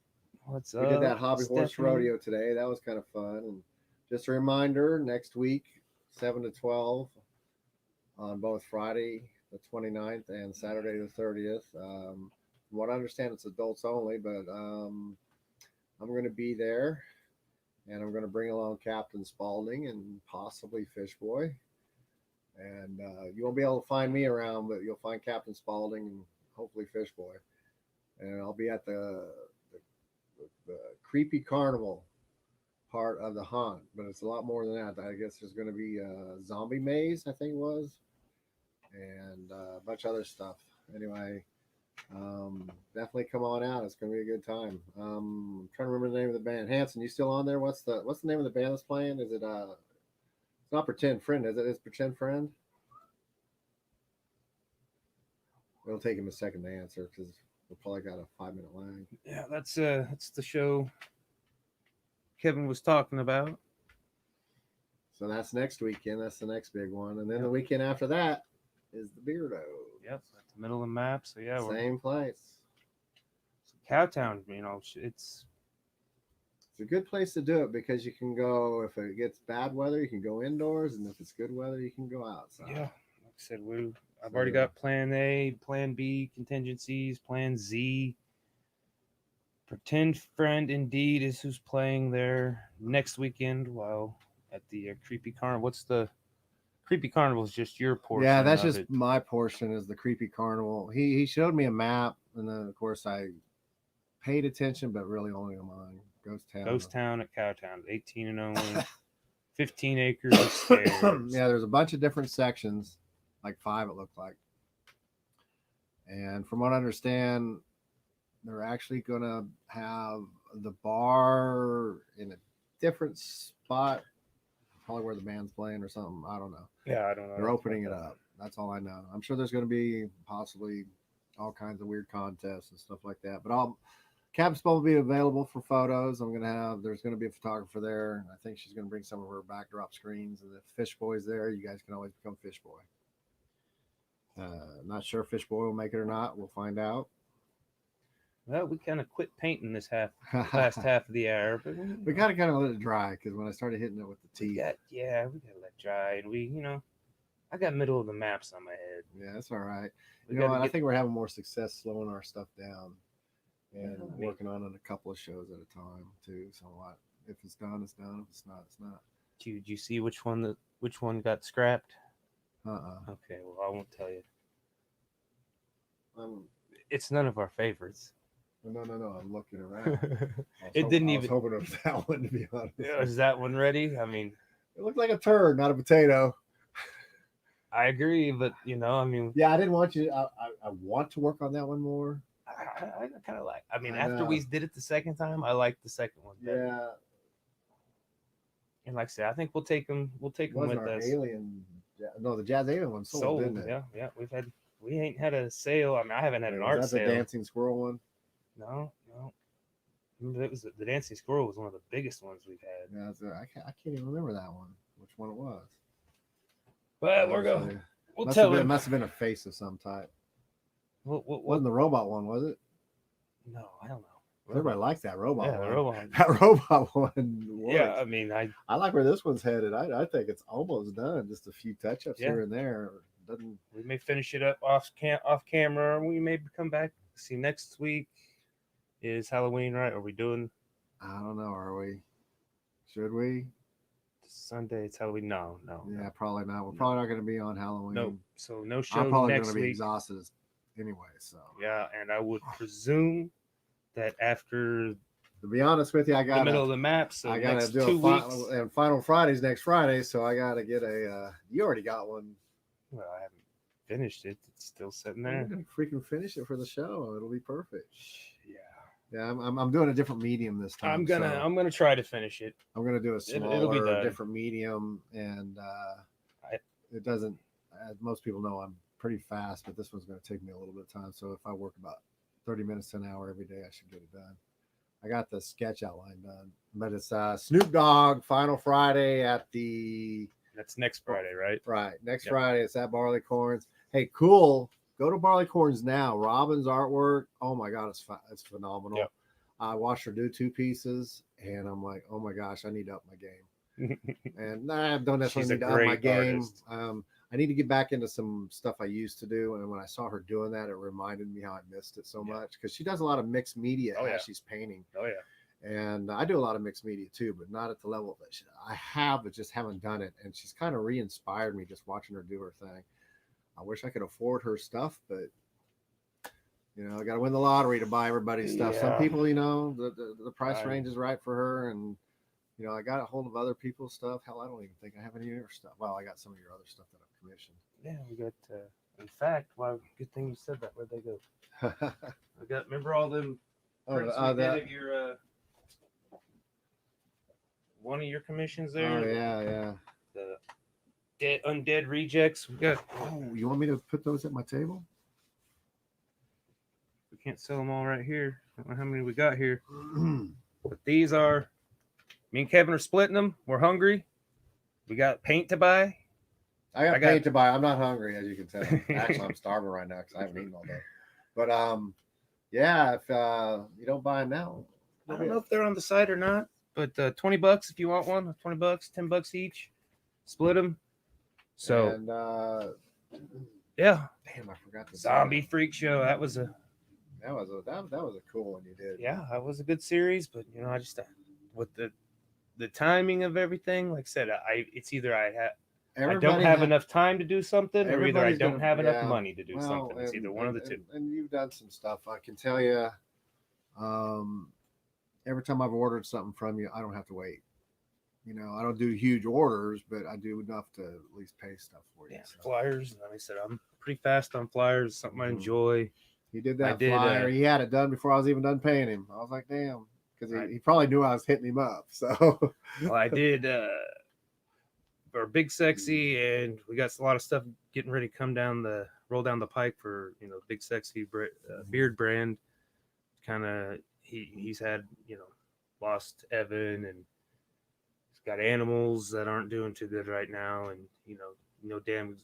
we did that hobby horse rodeo today. That was kind of fun. And just a reminder, next week, 7 to 12 on both Friday, the 29th, and Saturday, the 30th. From what I understand, it's adults only, but I'm going to be there, and I'm going to bring along Captain Spaulding and possibly Fish Boy. And you won't be able to find me around, but you'll find Captain Spaulding and hopefully Fish Boy. And I'll be at the creepy carnival part of the hunt, but it's a lot more than that. I guess there's going to be a zombie maze, I think it was, and a bunch of other stuff. Anyway, definitely come on out. It's going to be a good time. I'm trying to remember the name of the band. Hansen, you still on there? What's the name of the band that's playing? Is it it's not Pretend Friend, is it? It's Pretend Friend. It'll take him a second to answer because we've probably got a 5-minute lag. Yeah, that's the show Kevin was talking about. So that's next weekend. That's the next big one. And then the weekend after that is the Beardo. Yep, at the middle of the map. So yeah, same place. So Cowtown, it's a good place to do it because you can go, if it gets bad weather, you can go indoors, and if it's good weather, you can go outside. Yeah, like I said, I've already got Plan A, Plan B, contingencies, Plan Z. Pretend Friend indeed is who's playing there next weekend while at the Creepy Carnival. What's the Creepy Carnival? Is just your portion. Yeah, that's just my portion is the Creepy Carnival. He showed me a map, and then of course I paid attention, but really only on mine. Ghost Town at Cowtown, 18 and only, 15 acres of stairs. Yeah, there's a bunch of different sections, like 5 it looked like. And from what I understand, they're actually going to have the bar in a different spot, probably where the band's playing or something. I don't know. Yeah, I don't know. They're opening it up. That's all I know. I'm sure there's going to be possibly all kinds of weird contests and stuff like that. But Captain Spaulding will be available for photos. There's going to be a photographer there. I think she's going to bring some of her backdrop screens. And if Fish Boy's there, you guys can always become Fish Boy. Not sure if Fish Boy will make it or not. We'll find out. Well, we kind of quit painting this last half of the hour, but We gotta kind of let it dry because when I started hitting it with the we teeth, we gotta let dry, and I got middle of the maps on my head. yeah, that's all right. We You know what? gotta I think we're having more success slowing our stuff down and Yeah, I mean- working on it a couple of shows at a time too. So what? If it's done, it's done. If it's not, it's not. Did you see which one got scrapped? Uh-uh. Okay, well I won't tell you. No. It's none of our favorites. I'm looking around. It didn't I even. was hoping it was that one, to be honest. Is that one ready? I mean, It looked like a turd, not a potato. I agree, but Yeah, I didn't want you. I want to work on that one more. I kind of like. I mean, I after know. we did it the second time, I liked the second one better. Yeah, And like I said, I think we'll take them. We'll take it them wasn't with our us. alien. No, the Jazz Alien one sold, didn't it? Yeah. We ain't had a sale. I mean, I haven't had an art Was that sale. the Dancing Squirrel one? No. It was the Dancing Squirrel was one of the biggest ones we've had. Yeah, I can't even remember that one. Which one it was? But we're going. We'll Must tell have been, him. must have been a face of some type. What? Wasn't the robot one, was it? No, I don't know. Everybody likes that robot Yeah, one. the robot. That robot one works. Yeah, I mean, I like where this one's headed. I think it's almost done. Just a few touch-ups Yeah. here and there. Doesn't. We may finish it up off camera. Or we may come back. See, next week is Halloween, right? Are we doing I don't know. Are we? Should we? Sunday? It's Halloween. No. Yeah, probably not. We're probably not going to be on Halloween. No. So no show I'm probably next going to be week. exhausted anyway. So Yeah, and I would presume that after to be honest with you, I got the middle of the map, so I got to next do 2 a weeks. final, and Final Friday's next Friday, so I got to get a. You already got one. Well, I haven't finished it. It's still sitting You're there. gonna freaking finish it for the show. It'll be perfect. Yeah. Yeah, I'm doing a different medium this time. I'm gonna try to finish it. I'm gonna do a It'll be smaller, done. different medium, and it doesn't. As most people know, I'm pretty fast, but this one's gonna take me a little bit of time. So if I work about 30 minutes to an hour every day, I should get it done. I got the sketch outline done, but it's Snoop Dogg Final Friday at the That's next Friday, right? next Yep. Friday. It's at Barleycorns. Hey, cool. Go to Barleycorns now. Robin's artwork. Oh my God, it's phenomenal. Yep. I watched her do 2 pieces, and I'm like, oh my gosh, I need to up my game. And I don't necessarily She's a need to up my great game. artist. I need to get back into some stuff I used to do. And when I saw her doing that, it reminded me how I missed it so Yeah. much, because she does a lot of mixed media Oh, as yeah. she's painting. Oh yeah. And I do a lot of mixed media too, but not at the level that I have, but just haven't done it. And she's kind of re-inspired me just watching her do her thing. I wish I could afford her stuff, but I got to win the lottery to buy everybody's stuff. Some Yeah. people, the price Right. range is right for her, and I got a hold of other people's stuff. Hell, I don't even think I have any of your stuff. Well, I got some of your other stuff that I've commissioned. Yeah, we got. In fact, well, good thing you said that. Where'd they go? I got. Remember all them prints we did of your one of your commissions there? Oh yeah. The undead rejects. We got. Oh, you want me to put those at my table? We can't sell them all right here. I don't know how many we got here, but these are. Me and Kevin are splitting them. We're hungry. We got paint to buy. I got I got- paint to buy. I'm not hungry, as you can tell. Actually, I'm starving right now because I haven't eaten all day. But yeah, if you don't buy them now, I don't know if they're on the site or not, but $20 if you want one. $20, $10 each. Split them. So and yeah, damn, I forgot the Zombie Freak Show. That was a That was a cool one you did. yeah, that was a good series. But I just with the timing of everything, like I said, it's either I don't have enough time to do something, or either I don't have enough money to do something. It's either one of the two. And you've done some stuff. I can tell you, every time I've ordered something from you, I don't have to wait. I don't do huge orders, but I do enough to at least pay stuff for you. Yeah, so. flyers. Like I said, I'm pretty fast on flyers. Something I Mhm. enjoy. He did that I did, flyer. He had it done before I was even done paying him. I was like, damn, because he probably knew I was hitting him up. So Well, I did for Big Sexy, and we got a lot of stuff getting ready to roll down the pike for Big Sexy beard brand. Kind of he's had lost Evan, and he's got animals that aren't doing too good right now, and damn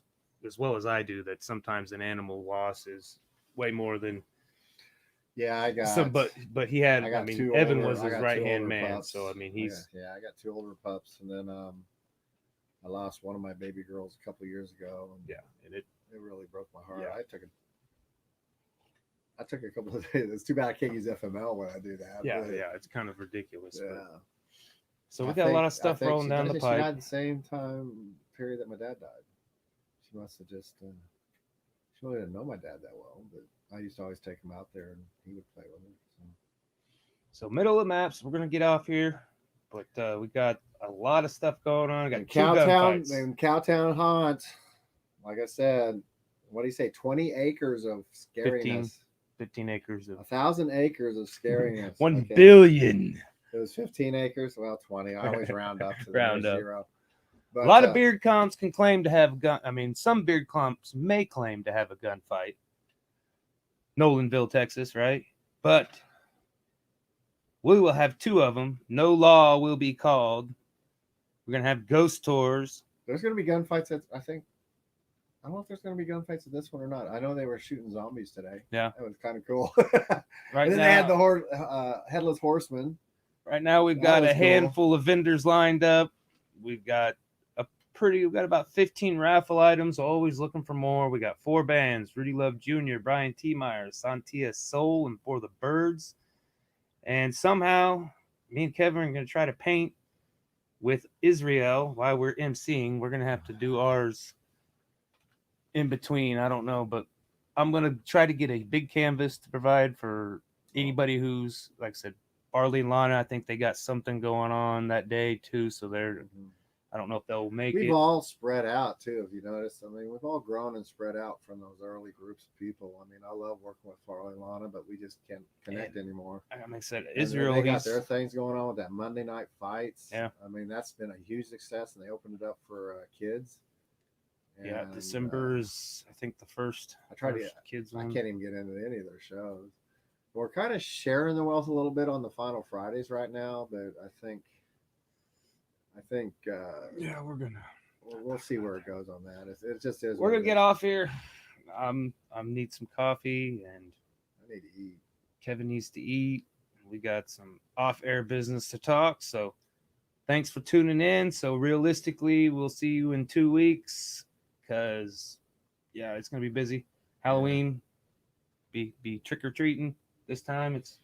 as well as I do that sometimes an animal loss is way more than Yeah, I got some, but he had. I got two Evan older- was I his got right two hand older man. pups. So I mean, he's I got two older pups, and then I lost one of my baby girls a couple of years ago. And and it really broke my heart. Yeah. I took a couple of days. It's too bad I can't use FML when I do that. yeah, but, it's kind of ridiculous. yeah. But, so we I got a think- lot I of stuff think rolling she down the did- pipe. She died the same time period that my dad died. She must have just. She really didn't know my dad that well, but I used to always take him out there, and he would play with her. So middle of maps, we're gonna get off here, but we got a lot of stuff going on. We got And two Cowtown gunfights. and Cowtown Haunt, like I said, what do you say? 20 acres of scariness. 15 acres of 1,000 acres of scariness. 1 Okay. billion. It was 15 acres. Well, 20. I always round up to the Round nearest up. zero. But, A lot of beard comps can claim to have gun. I mean, some beard comps may claim to have a gunfight. Nolanville, Texas, right? But we will have two of them. No law will be called. We're gonna have ghost tours. There's going to be gunfights. I think. I don't know if there's going to be gunfights at this one or not. I know they were shooting zombies today. Yeah. That was kind of cool. Right and then now, they had the headless horseman. right now we've That got was a cool. handful of vendors lined up. We've got about 15 raffle items. Always looking for more. We got 4 bands: Rudy Love Jr., Brian T. Meyer, Santia Soul, and For the Birds. And somehow, me and Kevin are going to try to paint with Israel while we're emceeing. We're going to have to do ours in between. I don't know, but I'm going to try to get a big canvas to provide for anybody who's, like I said, Barley and Lana. I think they got something going on that day too. So they're, I don't know if they'll make We've it. all spread out too, if you notice. I mean, we've all grown and spread out from those early groups of people. I mean, I love working with Farley and Lana, but we just can't connect anymore. Like I said, And Israel, they got he's, their things going on with that Monday night fights. Yeah. I mean, that's been a huge success, and they opened it up for kids. yeah, And, December is, I think, the first. I try to first kids I one. can't even get into any of their shows. We're kind of sharing the wealth a little bit on the Final Fridays right now, but I think Yeah, we're gonna. we'll see where it goes on that. It just is. We're what gonna it get is. off here. I need some coffee, and I need to eat. Kevin needs to eat. We got some off-air business to talk. So, thanks for tuning in. So, realistically, we'll see you in 2 weeks, because it's gonna be busy. Halloween, be trick or treating this time. It's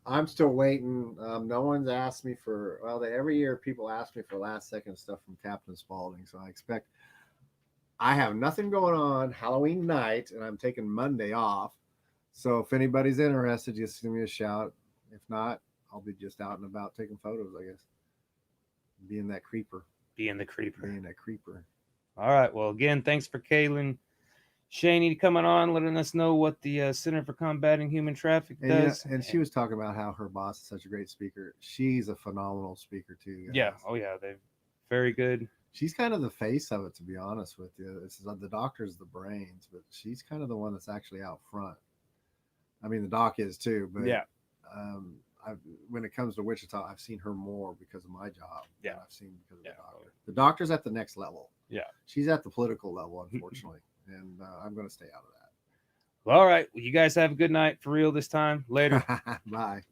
I'm still waiting. No one's asked me for. Well, every year people ask me for last second stuff from Captain Spaulding, so I expect. I have nothing going on Halloween night, and I'm taking Monday off. So if anybody's interested, just give me a shout. If not, I'll be just out and about taking photos, I guess. Being that creeper. being the creeper. Being that creeper. All right. Well, again, thanks for Kalynn Cheyney coming on, letting us know what the Center for Combating Human Trafficking does. And she was talking about how her boss is such a great speaker. She's a phenomenal speaker too. Guys. Yeah. Oh yeah. They're very good. She's kind of the face of it, to be honest with you. This is the doctor's the brains, but she's kind of the one that's actually out front. I mean, the doc is too, but Yeah. When it comes to Wichita, I've seen her more because of my job. Yeah. than I've seen because of Yeah. the doctor. The doctor's at the next level. Yeah. She's at the political level, unfortunately, and I'm going to stay out of Well, all right. Well, you guys have a good night for real this time. Later. that. Bye.